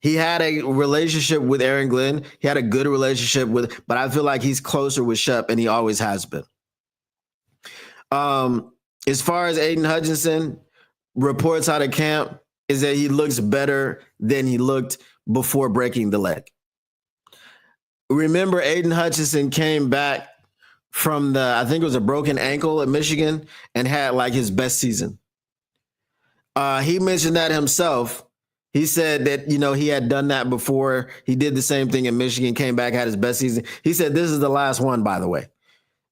He had a relationship with Aaron Glenn. He had a good relationship but I feel like he's closer with Shep, and he always has been. As far as Aiden Hutchinson, reports out of camp is that he looks better than he looked before breaking the leg. Remember, Aiden Hutchinson came back from I think it was a broken ankle at Michigan, and had like his best season. He mentioned that himself. He said that, he had done that before. He did the same thing in Michigan, came back, had his best season. He said, this is the last one, by the way.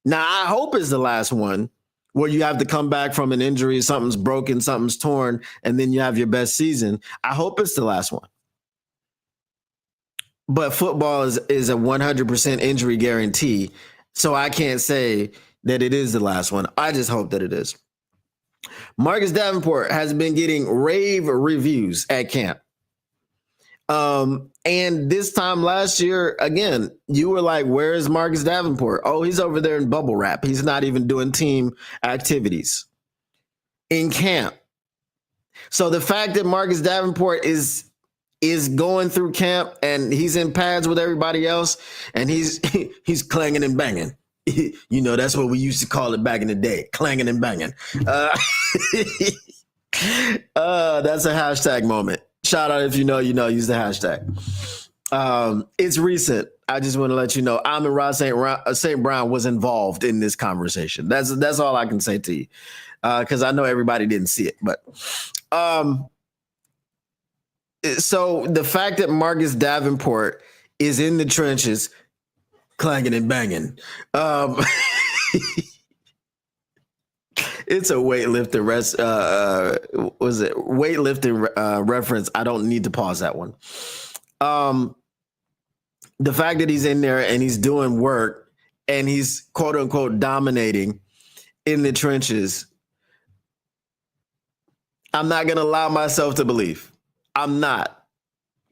Now, I hope it's the last one, where you have to come back from an injury, something's broken, something's torn, and then you have your best season. I hope it's the last one. But football is a 100% injury guarantee. So I can't say that it is the last one. I just hope that it is. Marcus Davenport has been getting rave reviews at camp. And this time last year, again, you were like, where is Marcus Davenport? Oh, he's over there in bubble wrap. He's not even doing team activities in camp. So the fact that Marcus Davenport is going through camp and he's in pads with everybody else and he's clanging and banging. You know, that's what we used to call it back in the day, clanging and banging. That's a hashtag moment. Shout out if you know, use the hashtag. It's recent. I just want to let you know, Amon-Ra St. Brown was involved in this conversation. That's all I can say to you, because I know everybody didn't see it. But so the fact that Marcus Davenport is in the trenches, clanging and banging, it's a weightlifting weightlifting reference. I don't need to pause that one. The fact that he's in there and he's doing work and he's quote unquote dominating in the trenches, I'm not going to allow myself to believe. I'm not,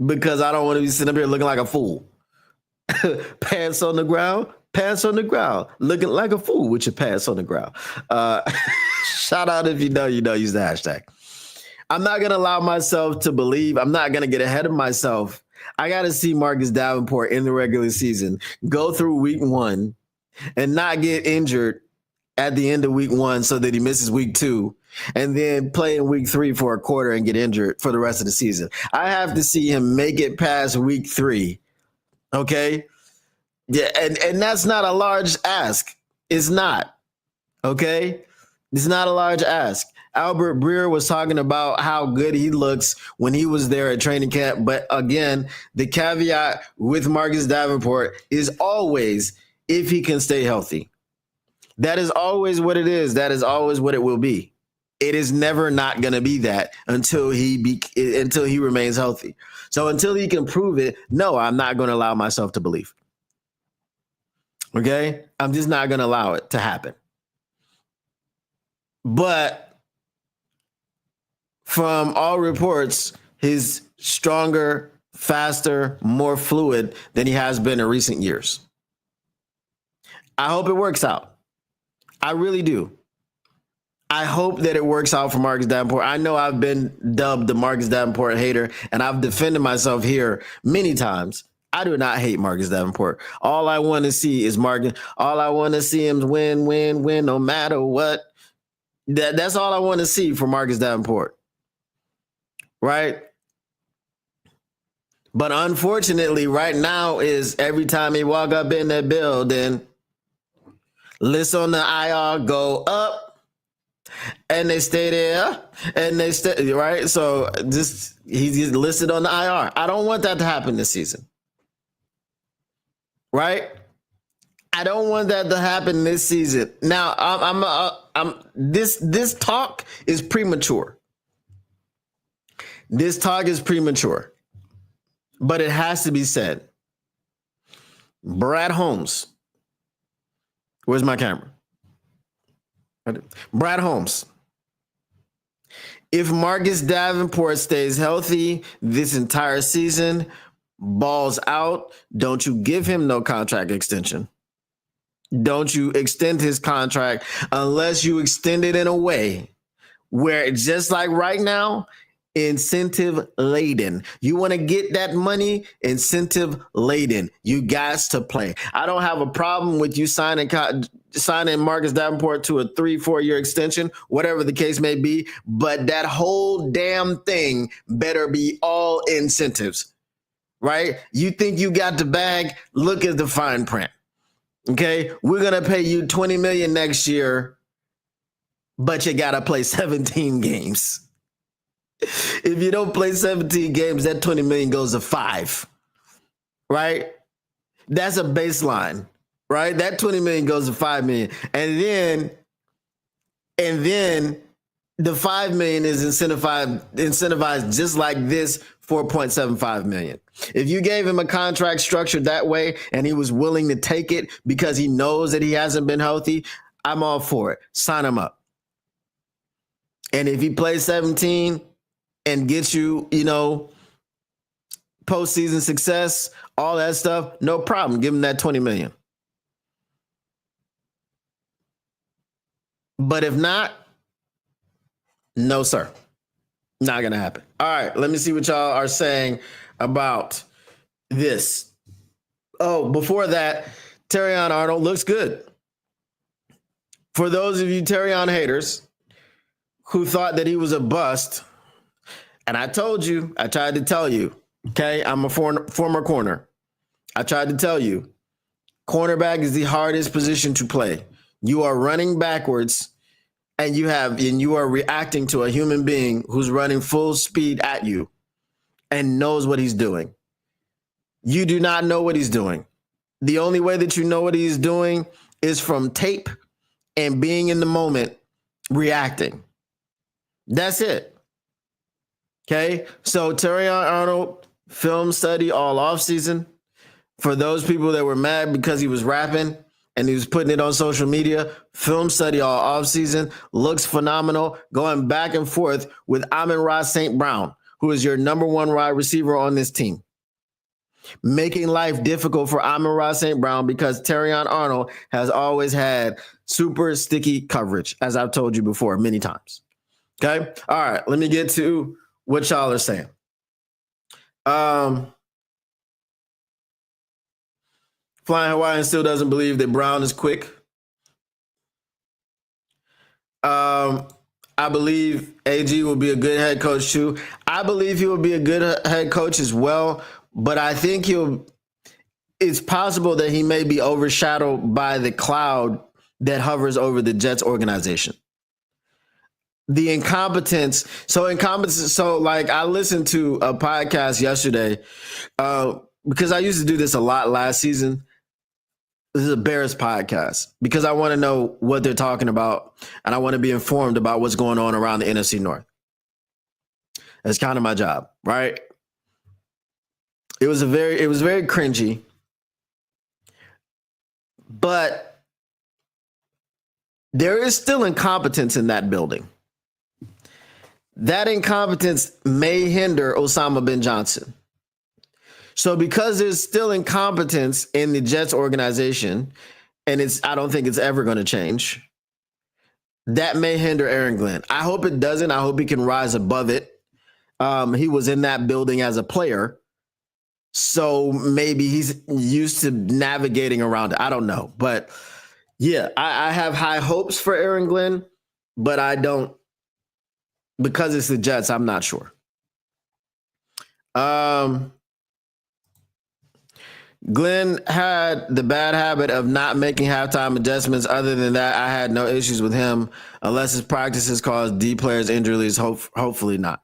because I don't want to be sitting up here looking like a fool. Pants on the ground, looking like a fool with your pants on the ground. Shout out if you know, use the hashtag. I'm not going to allow myself to believe. I'm not going to get ahead of myself. I got to see Marcus Davenport in the regular season go through week 1 and not get injured at the end of week 1 so that he misses week 2 and then play in week 3 for a quarter and get injured for the rest of the season. I have to see him make it past week 3. Okay. Yeah. And that's not a large ask. It's not. Okay. It's not a large ask. Albert Breer was talking about how good he looks when he was there at training camp. But again, the caveat with Marcus Davenport is always if he can stay healthy. That is always what it is. That is always what it will be. It is never not going to be that until he remains healthy. So until he can prove it, no, I'm not going to allow myself to believe. Okay? I'm just not going to allow it to happen. But from all reports, he's stronger, faster, more fluid than he has been in recent years. I hope it works out. I really do. I hope that it works out for Marcus Davenport. I know I've been dubbed the Marcus Davenport hater, and I've defended myself here many times. I do not hate Marcus Davenport. All I want to see is Marcus. All I want to see him win, no matter what. That's all I want to see for Marcus Davenport. Right? But unfortunately, right now is every time he walk up in that building, list on the IR go up. And they stay there, and they stay right. So he's listed on the IR. I don't want that to happen this season, right? I don't want that to happen this season. Now, this talk is premature. This talk is premature, but it has to be said. Brad Holmes, where's my camera? Brad Holmes. If Marcus Davenport stays healthy this entire season, balls out, don't you give him no contract extension. Don't you extend his contract unless you extend it in a way where, just like right now, incentive laden. You want to get that money, incentive laden. You guys to play. I don't have a problem with you signing Marcus Davenport to a 3-4 year extension, whatever the case may be. But that whole damn thing better be all incentives, right? You think you got the bag? Look at the fine print. Okay, we're gonna pay you $20 million next year, but you gotta play 17 games. If you don't play 17 games, that 20 million goes to 5, right? That's a baseline, right? That 20 million goes to 5 million. And then And then the $5 million is incentivized just like this $4.75 million. If you gave him a contract structured that way and he was willing to take it because he knows that he hasn't been healthy, I'm all for it. Sign him up. And if he plays 17 and gets you, postseason success, all that stuff, no problem. Give him that $20 million. But if not, no, sir. Not going to happen. All right, let me see what y'all are saying about this. Oh, before that, Terrion Arnold looks good. For those of you Terrion haters who thought that he was a bust, and I tried to tell you, okay, I'm a former corner. I tried to tell you, cornerback is the hardest position to play. You are running backwards and you are reacting to a human being who's running full speed at you and knows what he's doing. You do not know what he's doing. The only way that you know what he's doing is from tape and being in the moment, reacting. That's it. Okay, so Terrion Arnold, film study all offseason. For those people that were mad because he was rapping and he was putting it on social media, film study all offseason, looks phenomenal, going back and forth with Amon-Ra St. Brown, who is your number one wide receiver on this team. Making life difficult for Amon-Ra St. Brown because Terrion Arnold has always had super sticky coverage, as I've told you before many times. Okay, all right, let me get to what y'all are saying. Flying Hawaiian still doesn't believe that Brown is quick. I believe AG will be a good head coach too. I believe he will be a good head coach as well, but I think it's possible that he may be overshadowed by the cloud that hovers over the Jets organization. The incompetence. So like I listened to a podcast yesterday because I used to do this a lot last season. This is a Bears podcast because I want to know what they're talking about and I want to be informed about what's going on around the NFC North. That's kind of my job, right? It was very cringy, but there is still incompetence in that building. That incompetence may hinder Osama bin Johnson. So because there's still incompetence in the Jets organization, and I don't think it's ever going to change, that may hinder Aaron Glenn. I hope it doesn't. I hope he can rise above it. He was in that building as a player, so maybe he's used to navigating around it. I don't know. But yeah, I have high hopes for Aaron Glenn, but I don't. Because it's the Jets, I'm not sure. Glenn had the bad habit of not making halftime adjustments. Other than that, I had no issues with him unless his practices caused D players injuries. Hopefully not.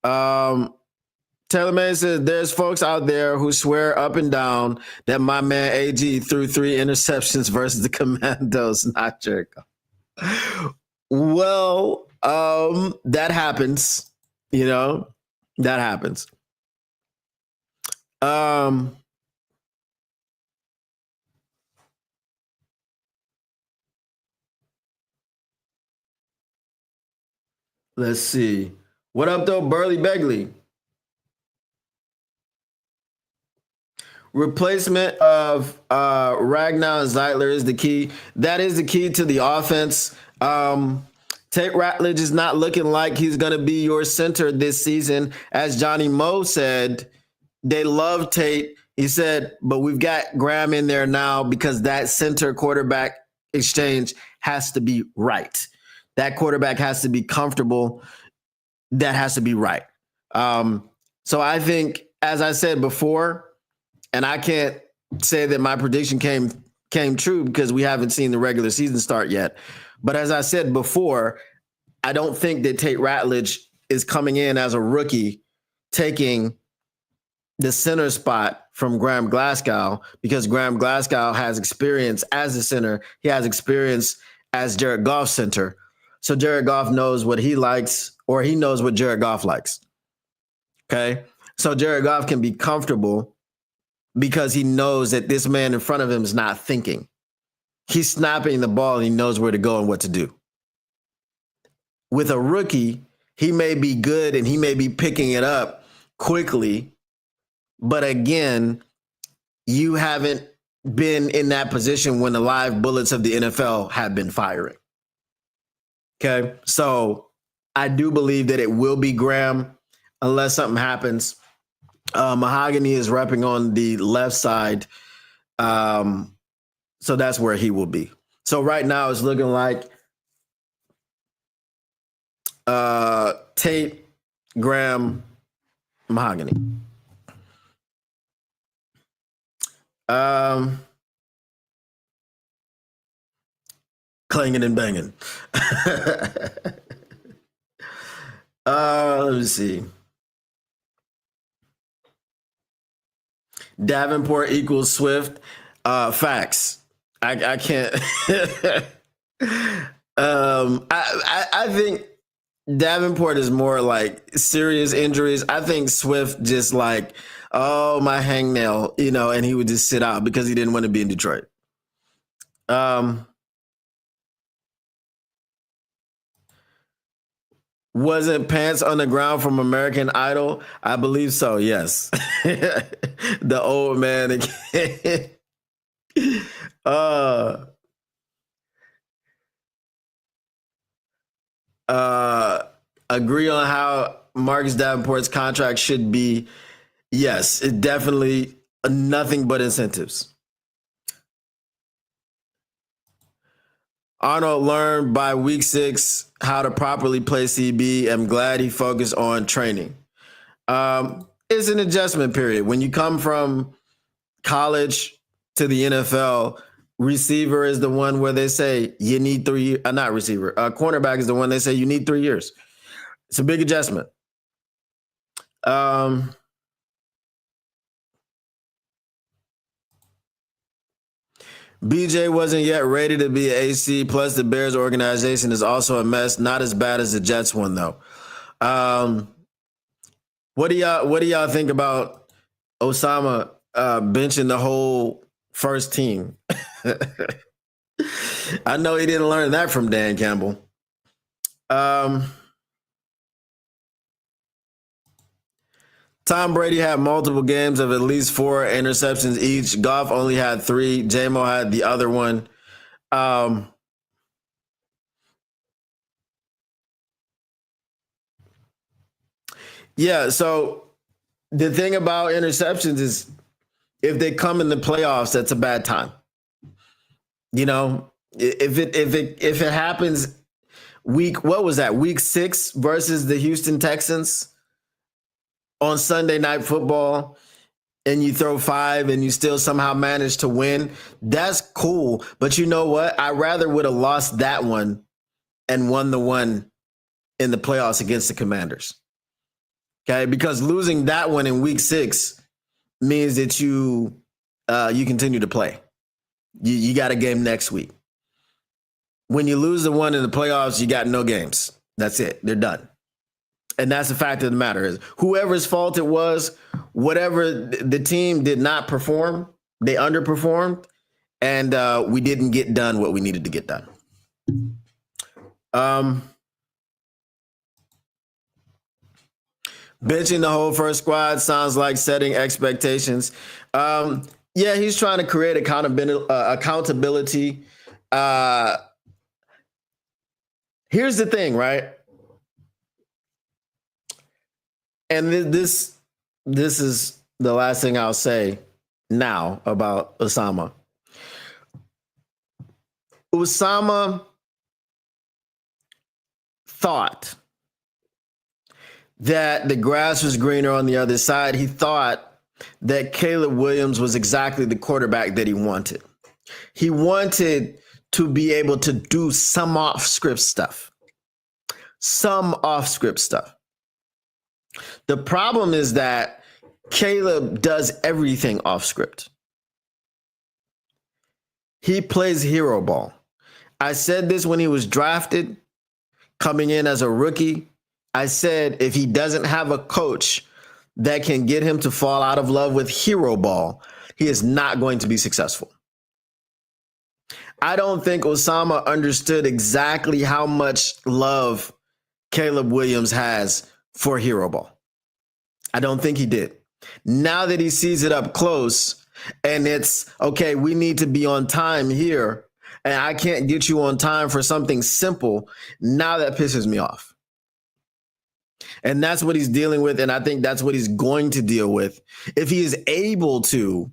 Taylor May says there's folks out there who swear up and down that my man AG threw 3 interceptions versus the Commandos, not Jericho. Well, that happens, that happens. Let's see. What up, though, Burley Begley? Replacement of Ragnow and Zeitler is the key. That is the key to the offense. Tate Ratledge is not looking like he's going to be your center this season. As Johnny Moe said, they love Tate. He said, but we've got Graham in there now because that center quarterback exchange has to be right. That quarterback has to be comfortable. That has to be right. So I think, as I said before, and I can't say that my prediction came true because we haven't seen the regular season start yet. But as I said before, I don't think that Tate Ratledge is coming in as a rookie, taking the center spot from Graham Glasgow, because Graham Glasgow has experience as a center. He has experience as Jared Goff's center. So Jared Goff knows what he likes, or he knows what Jared Goff likes. Okay. So Jared Goff can be comfortable because he knows that this man in front of him is not thinking. He's snapping the ball and he knows where to go and what to do. With a rookie, he may be good and he may be picking it up quickly. But again, you haven't been in that position when the live bullets of the NFL have been firing. Okay. So I do believe that it will be Graham unless something happens. Mahogany is repping on the left side. So that's where he will be. So right now it's looking like Tate, Graham, Mahogany. Clanging and banging. Let me see. Davenport equals Swift. Facts. I can't. I think Davenport is more like serious injuries. I think Swift just like, oh, my hangnail, and he would just sit out because he didn't want to be in Detroit. Wasn't Pants on the Ground from American Idol? I believe so, yes. The old man again. Agree on how Marcus Davenport's contract should be. Yes, it definitely nothing but incentives. Arnold learned by week 6 how to properly play CB. I'm glad he focused on training. It's an adjustment period. When you come from college to the NFL, receiver is the one where they say you need 3 years. Not receiver. Cornerback is the one they say you need 3 years. It's a big adjustment. BJ wasn't yet ready to be AC. Plus, the Bears organization is also a mess. Not as bad as the Jets one, though. What do y'all think about Osama benching the whole first team? I know he didn't learn that from Dan Campbell. Tom Brady had multiple games of at least 4 interceptions each. Goff only had 3. J-Mo had the other one. Yeah, so the thing about interceptions is if they come in the playoffs, that's a bad time. If it happens week 6 versus the Houston Texans on Sunday Night Football, and you throw 5 and you still somehow manage to win, that's cool. But you know what? I rather would have lost that one and won the one in the playoffs against the Commanders. Okay, because losing that one in week 6 means that you continue to play. You got a game next week. When you lose the one in the playoffs, you got no games. That's it. They're done. And that's the fact of the matter is whoever's fault it was, whatever the team did not perform, they underperformed, and we didn't get done what we needed to get done. Benching the whole first squad sounds like setting expectations. Yeah, he's trying to create accountability. Here's the thing, right? And this is the last thing I'll say now about Osama. Osama thought that the grass was greener on the other side. He thought that Caleb Williams was exactly the quarterback that he wanted. He wanted to be able to do some off-script stuff. The problem is that Caleb does everything off script. He plays hero ball. I said this when he was drafted. coming in as a rookie, I said if he doesn't have a coach that can get him to fall out of love with hero ball, he is not going to be successful. I don't think Osama understood exactly how much love Caleb Williams has for hero ball. I don't think he did. Now that he sees it up close and it's, okay, we need to be on time here and I can't get you on time for something simple, now that pisses me off. And that's what he's dealing with, and I think that's what he's going to deal with. If he is able to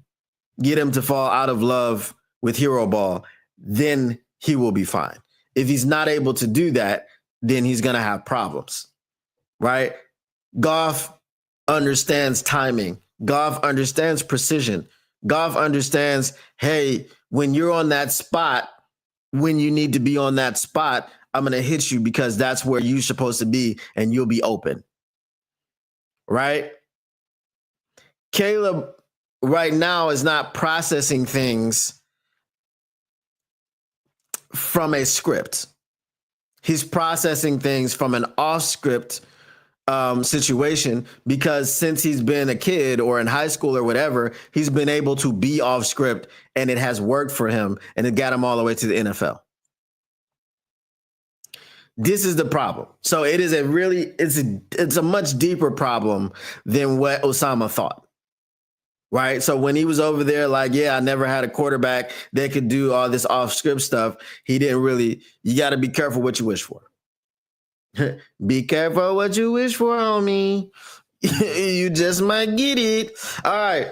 get him to fall out of love with hero ball, then he will be fine. If he's not able to do that, then he's going to have problems, right? Goff understands timing. Goff understands precision. Goff understands, hey, when you're on that spot, when you need to be on that spot, I'm going to hit you because that's where you're supposed to be and you'll be open, right? Caleb right now is not processing things from a script. He's processing things from an off-script situation because since he's been a kid or in high school or whatever, he's been able to be off-script and it has worked for him and it got him all the way to the NFL. This is the problem. So it is it's a much deeper problem than what Osama thought. Right. So when he was over there, like, yeah, I never had a quarterback that could do all this off script stuff. He didn't really. You got to be careful what you wish for. Be careful what you wish for, homie. You just might get it. All right.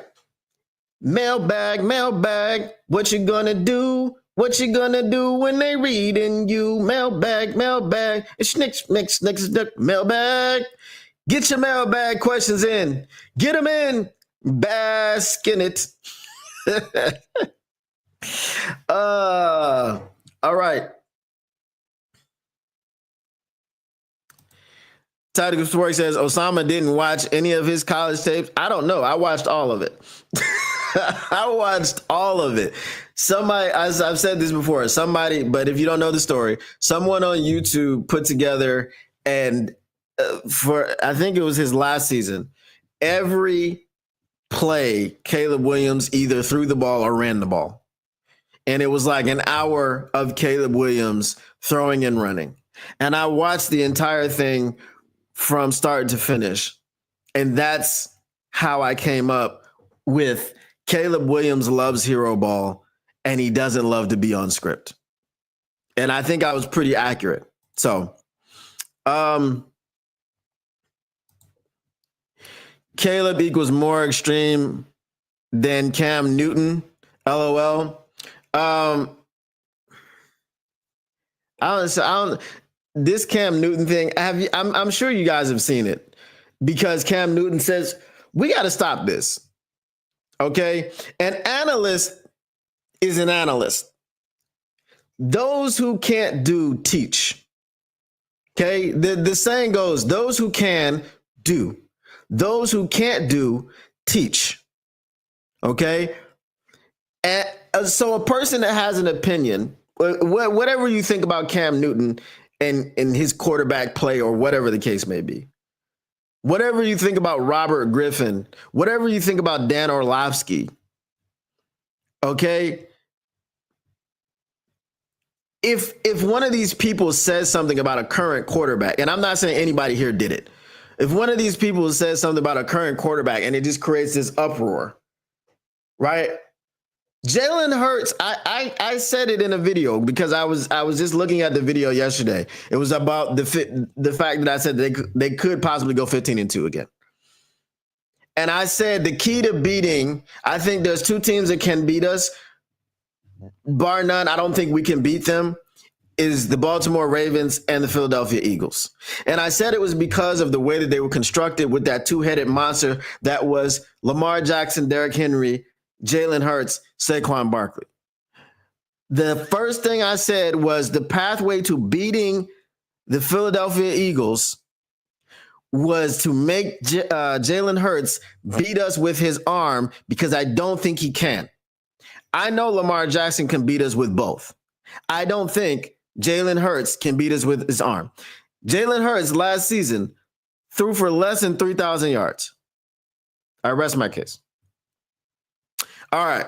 Mailbag. What you gonna do? What you gonna do when they reading you? Mailbag. It's snicks, mailbag. Get your mailbag questions in. Get them in. Bask in it. All right. Tiger Story says Osama didn't watch any of his college tapes. I don't know. I watched all of it. I watched all of it. Somebody, as I've said this before, but if you don't know the story, someone on YouTube put together and I think it was his last season, every play Caleb Williams either threw the ball or ran the ball. And it was like an hour of Caleb Williams throwing and running. And I watched the entire thing from start to finish. And that's how I came up with Caleb Williams loves hero ball and he doesn't love to be on script. And I think I was pretty accurate. So, Caleb equals more extreme than Cam Newton. LOL. I don't. This Cam Newton thing. I'm sure you guys have seen it because Cam Newton says we got to stop this. Okay, an analyst is an analyst. Those who can't do teach. Okay, the saying goes: those who can do. Those who can't do, teach. Okay? And so a person that has an opinion, whatever you think about Cam Newton and his quarterback play or whatever the case may be, whatever you think about Robert Griffin, whatever you think about Dan Orlovsky, okay? If one of these people says something about a current quarterback, and I'm not saying anybody here did it, if one of these people says something about a current quarterback and it just creates this uproar, right? Jalen Hurts, I said it in a video because I was just looking at the video yesterday. It was about the fact that I said they could possibly go 15-2 again. And I said the key to beating, I think there's two teams that can beat us. Bar none, I don't think we can beat them. Is the Baltimore Ravens and the Philadelphia Eagles. And I said it was because of the way that they were constructed with that two-headed monster that was Lamar Jackson, Derrick Henry, Jalen Hurts, Saquon Barkley. The first thing I said was the pathway to beating the Philadelphia Eagles was to make Jalen Hurts beat us with his arm because I don't think he can. I know Lamar Jackson can beat us with both. I don't think Jalen Hurts can beat us with his arm. Jalen Hurts last season threw for less than 3,000 yards. I rest my case. All right.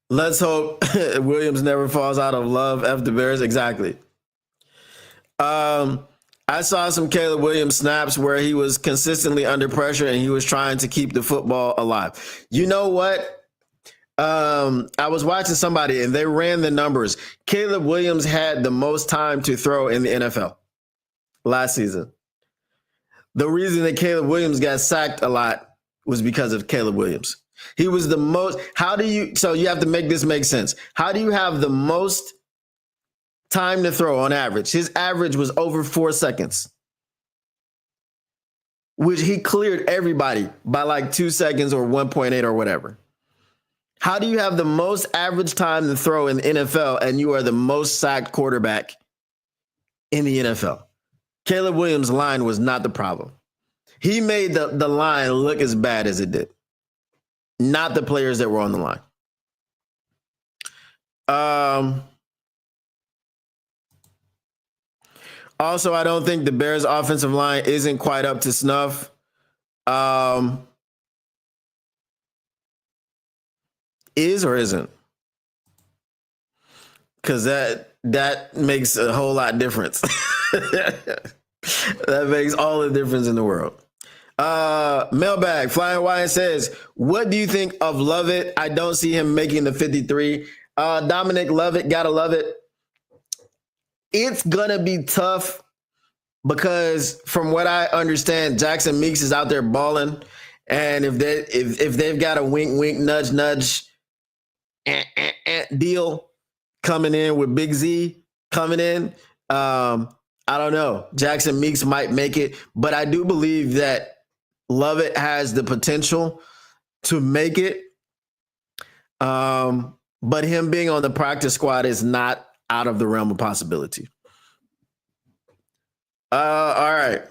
Let's hope Williams never falls out of love after the Bears. Exactly. I saw some Caleb Williams snaps where he was consistently under pressure and he was trying to keep the football alive. You know what? I was watching somebody and they ran the numbers. Caleb Williams had the most time to throw in the NFL last season. The reason that Caleb Williams got sacked a lot was because of Caleb Williams. He was the most. So you have to make this make sense. How do you have the most time to throw on average? His average was over 4 seconds, which he cleared everybody by like 2 seconds or 1.8 or whatever. How do you have the most average time to throw in the NFL and you are the most sacked quarterback in the NFL? Caleb Williams' line was not the problem. He made the line look as bad as it did, not the players that were on the line. Also, I don't think the Bears' offensive line isn't quite up to snuff. Is or isn't? Because that makes a whole lot of difference. That makes all the difference in the world. Mailbag, Flying Wyatt says, what do you think of Lovett? I don't see him making the 53. Dominic Lovett, gotta love it. It's gonna be tough because from what I understand, Jackson Meeks is out there balling. And if they've got a wink, wink, nudge, nudge deal coming in with Big Z coming in, I don't know. Jackson Meeks might make it, but I do believe that Lovett has the potential to make it. But him being on the practice squad is not out of the realm of possibility. All right.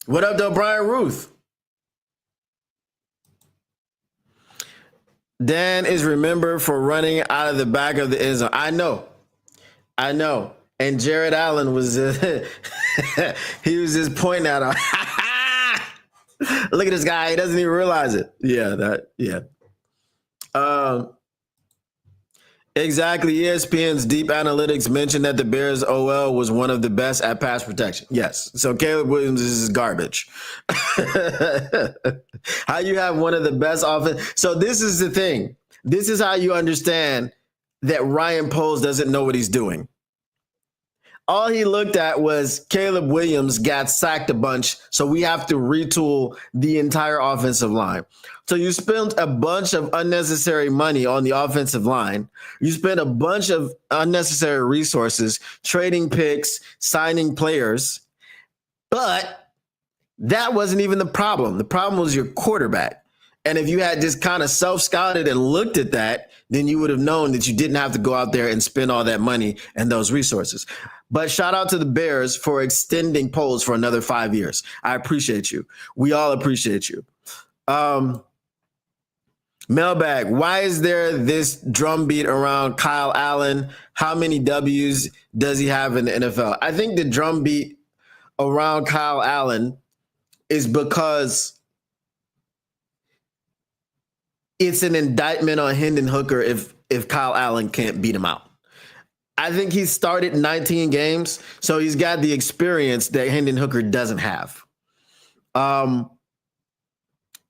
What up, though, Brian Ruth? Dan is remembered for running out of the back of the end zone. I know. And Jared Allen was he was just pointing at him. Look at this guy. He doesn't even realize it. Yeah. Exactly. ESPN's Deep Analytics mentioned that the Bears OL was one of the best at pass protection. Yes. So Caleb Williams is garbage. How you have one of the best offense. So this is the thing. This is how you understand that Ryan Poles doesn't know what he's doing. All he looked at was Caleb Williams got sacked a bunch, so we have to retool the entire offensive line. So you spent a bunch of unnecessary money on the offensive line. You spent a bunch of unnecessary resources, trading picks, signing players. But that wasn't even the problem. The problem was your quarterback. And if you had just kind of self-scouted and looked at that, then you would have known that you didn't have to go out there and spend all that money and those resources. But shout out to the Bears for extending Poles for another 5 years. I appreciate you. We all appreciate you. Mailbag, why is there this drumbeat around Kyle Allen? How many W's does he have in the NFL? I think the drumbeat around Kyle Allen is because it's an indictment on Hendon Hooker if Kyle Allen can't beat him out. I think he started 19 games, so he's got the experience that Hendon Hooker doesn't have.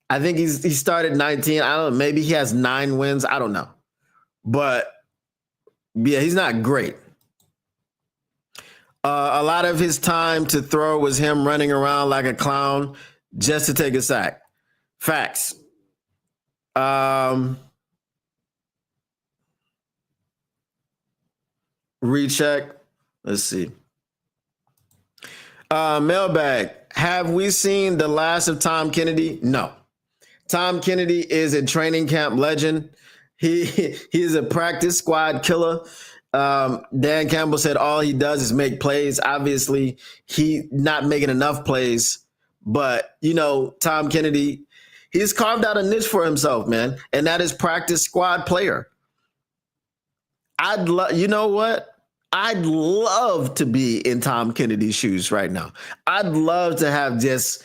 I think he started 19. I don't know. Maybe he has 9 wins. I don't know. But, yeah, he's not great. A lot of his time to throw was him running around like a clown just to take a sack. Facts. Recheck. Let's see. Mailbag. Have we seen the last of Tom Kennedy? No. Tom Kennedy is a training camp legend. He is a practice squad killer. Dan Campbell said all he does is make plays. Obviously, he not making enough plays. But, you know, Tom Kennedy, He's carved out a niche for himself, man, and that is practice squad player. I'd love, you know what? I'd love to be in Tom Kennedy's shoes right now. I'd love to have just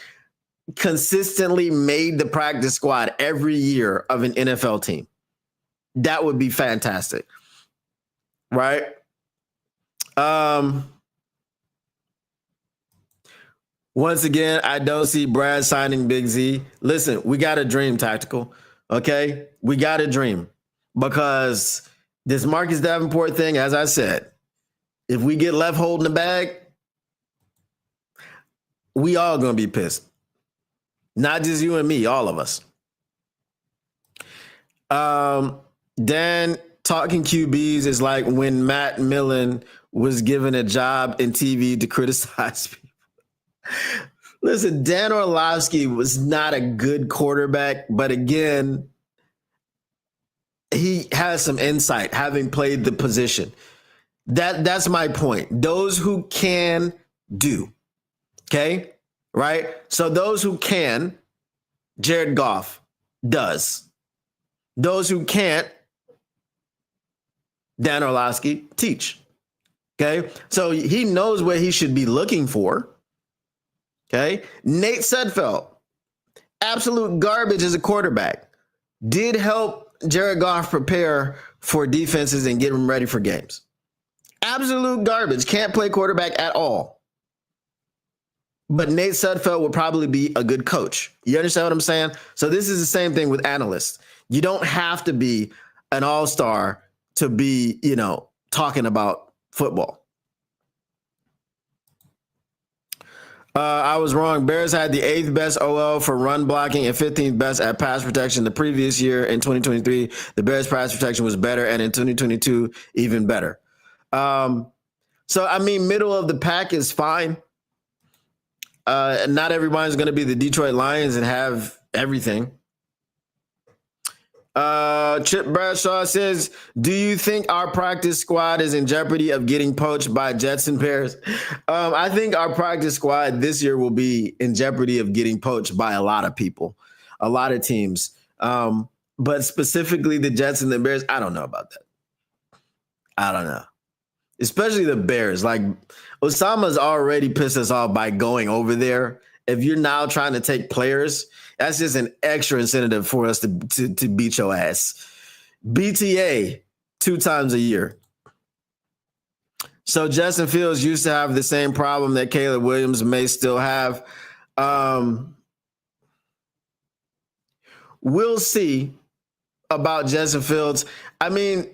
consistently made the practice squad every year of an NFL team. That would be fantastic. Right? Once again, I don't see Brad signing Big Z. Listen, we got to dream, Tactical. Okay? We got to dream because this Marcus Davenport thing, as I said, if we get left holding the bag, we all going to be pissed. Not just you and me, all of us. Dan, talking QBs is like when Matt Millen was given a job in TV to criticize people. Listen, Dan Orlovsky was not a good quarterback, but again, he has some insight having played the position. That's my point. Those who can do. Okay? Right? So those who can, Jared Goff does. Those who can't, Dan Orlovsky teach. Okay? So he knows what he should be looking for. Okay? Nate Sudfeld, absolute garbage as a quarterback, did help Jared Goff prepare for defenses and get him ready for games. Absolute garbage. Can't play quarterback at all. But Nate Sudfeld would probably be a good coach. You understand what I'm saying? So this is the same thing with analysts. You don't have to be an all-star to be, talking about football. I was wrong. Bears had the 8th best OL for run blocking and 15th best at pass protection the previous year. In 2023, the Bears pass protection was better, and in 2022, even better. Middle of the pack is fine. Not everybody's going to be the Detroit Lions and have everything. Chip Bradshaw says, do you think our practice squad is in jeopardy of getting poached by Jets and Bears? I think our practice squad this year will be in jeopardy of getting poached by a lot of people, a lot of teams. But specifically the Jets and the Bears, I don't know about that. I don't know. Especially the Bears. Like, Osama's already pissed us off by going over there. If you're now trying to take players, that's just an extra incentive for us to beat your ass. BTA 2 times a year. So Justin Fields used to have the same problem that Caleb Williams may still have. We'll see about Justin Fields. I mean,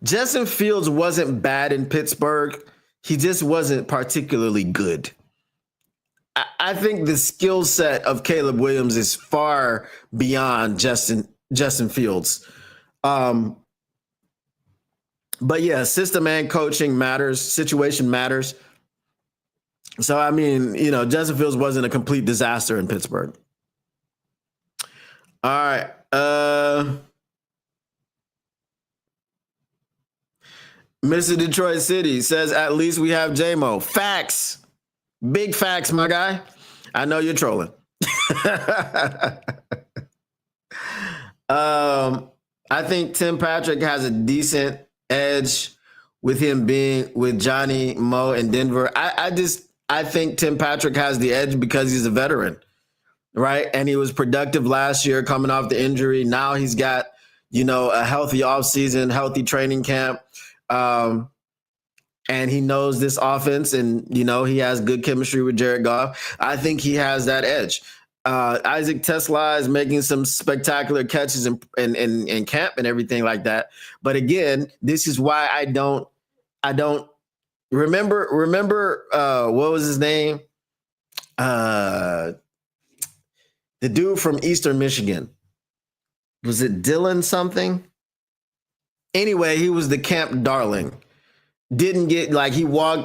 Justin Fields wasn't bad in Pittsburgh. He just wasn't particularly good. I think the skill set of Caleb Williams is far beyond Justin Fields. But yeah, system and coaching matters. Situation matters. So, Justin Fields wasn't a complete disaster in Pittsburgh. All right. Mr. Detroit City says, at least we have J-Mo. Facts. Big facts, my guy. I know you're trolling. I think Tim Patrick has a decent edge with him being with Johnny, Mo, and Denver. I think Tim Patrick has the edge because he's a veteran, right? And he was productive last year coming off the injury. Now he's got, a healthy offseason, healthy training camp. And he knows this offense and, he has good chemistry with Jared Goff. I think he has that edge. Isaac Tesla is making some spectacular catches in camp and everything like that. But again, this is why I don't remember, what was his name? The dude from Eastern Michigan. Was it Dylan something? Anyway, he was the camp darling. Didn't get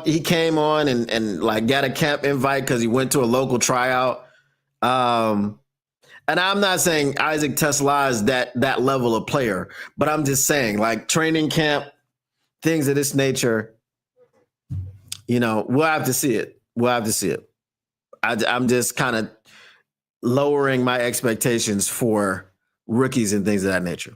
he came on and got a camp invite because he went to a local tryout. And I'm not saying Isaac Tesla is that level of player, but I'm just saying training camp, things of this nature, we'll have to see it. I'm just kind of lowering my expectations for rookies and things of that nature.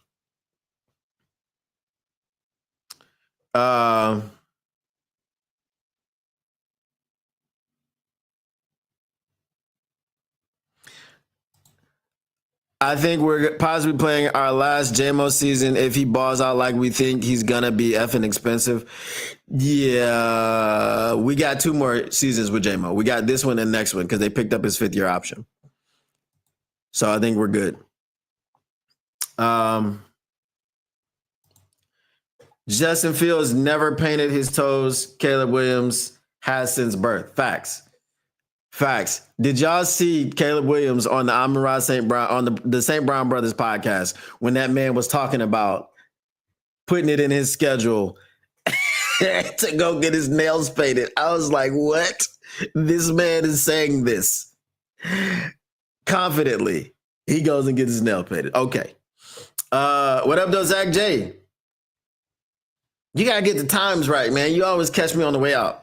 I think we're possibly playing our last JMO season. If he balls out like we think, he's gonna be effing expensive. Yeah, we got 2 more seasons with JMO. We got this one and next one because they picked up his 5th-year option. So I think we're good. Justin Fields never painted his toes. Caleb Williams has since birth. Facts. Did y'all see Caleb Williams on the Amon-Ra St. Brown on the St. Brown Brothers podcast when that man was talking about putting it in his schedule to go get his nails painted? I was like, what? This man is saying this confidently. He goes and gets his nail painted. Okay. What up, though, Zach J? You gotta get the times right, man. You always catch me on the way out.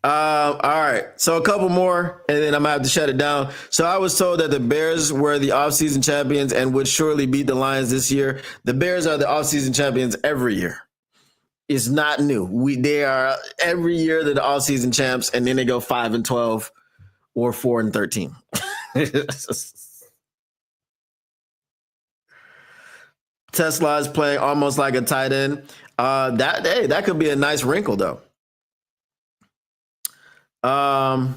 All right. So a couple more, and then I'm gonna have to shut it down. So I was told that the Bears were the offseason champions and would surely beat the Lions this year. The Bears are the offseason champions every year. It's not new. They are every year they're the offseason champs, and then they go 5-12 or 4-13. Tesla is playing almost like a tight end. That could be a nice wrinkle though. Oh,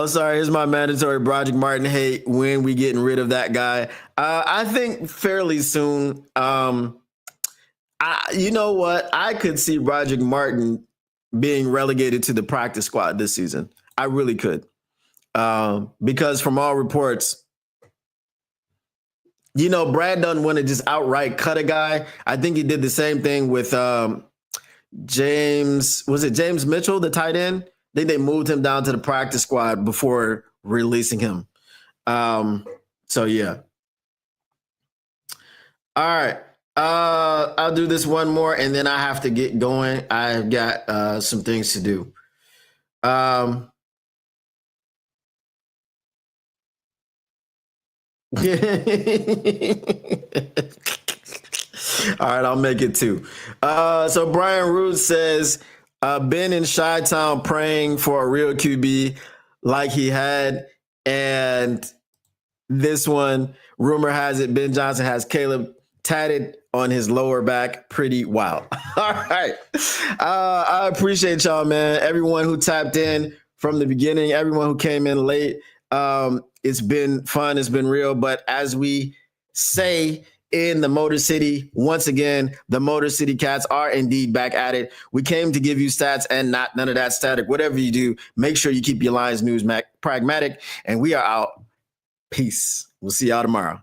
sorry. Here's my mandatory Broderick Martin hate. When we getting rid of that guy? I think fairly soon. You know what? I could see Broderick Martin being relegated to the practice squad this season. I really could. Because from all reports, Brad doesn't want to just outright cut a guy. I think he did the same thing with James Mitchell, the tight end? I think they moved him down to the practice squad before releasing him. So yeah. All right. I'll do this one more and then I have to get going. I've got some things to do. All right, I'll make it 2. So Brian Root says, been in Chi-Town praying for a real QB like he had. And this one, rumor has it, Ben Johnson has Caleb tatted on his lower back. Pretty wild. All right. I appreciate y'all, man. Everyone who tapped in from the beginning, everyone who came in late. It's been fun. It's been real. But as we say in the Motor City, once again, the Motor City Cats are indeed back at it. We came to give you stats and none of that static. Whatever you do, make sure you keep your Lions news pragmatic. And we are out. Peace. We'll see y'all tomorrow.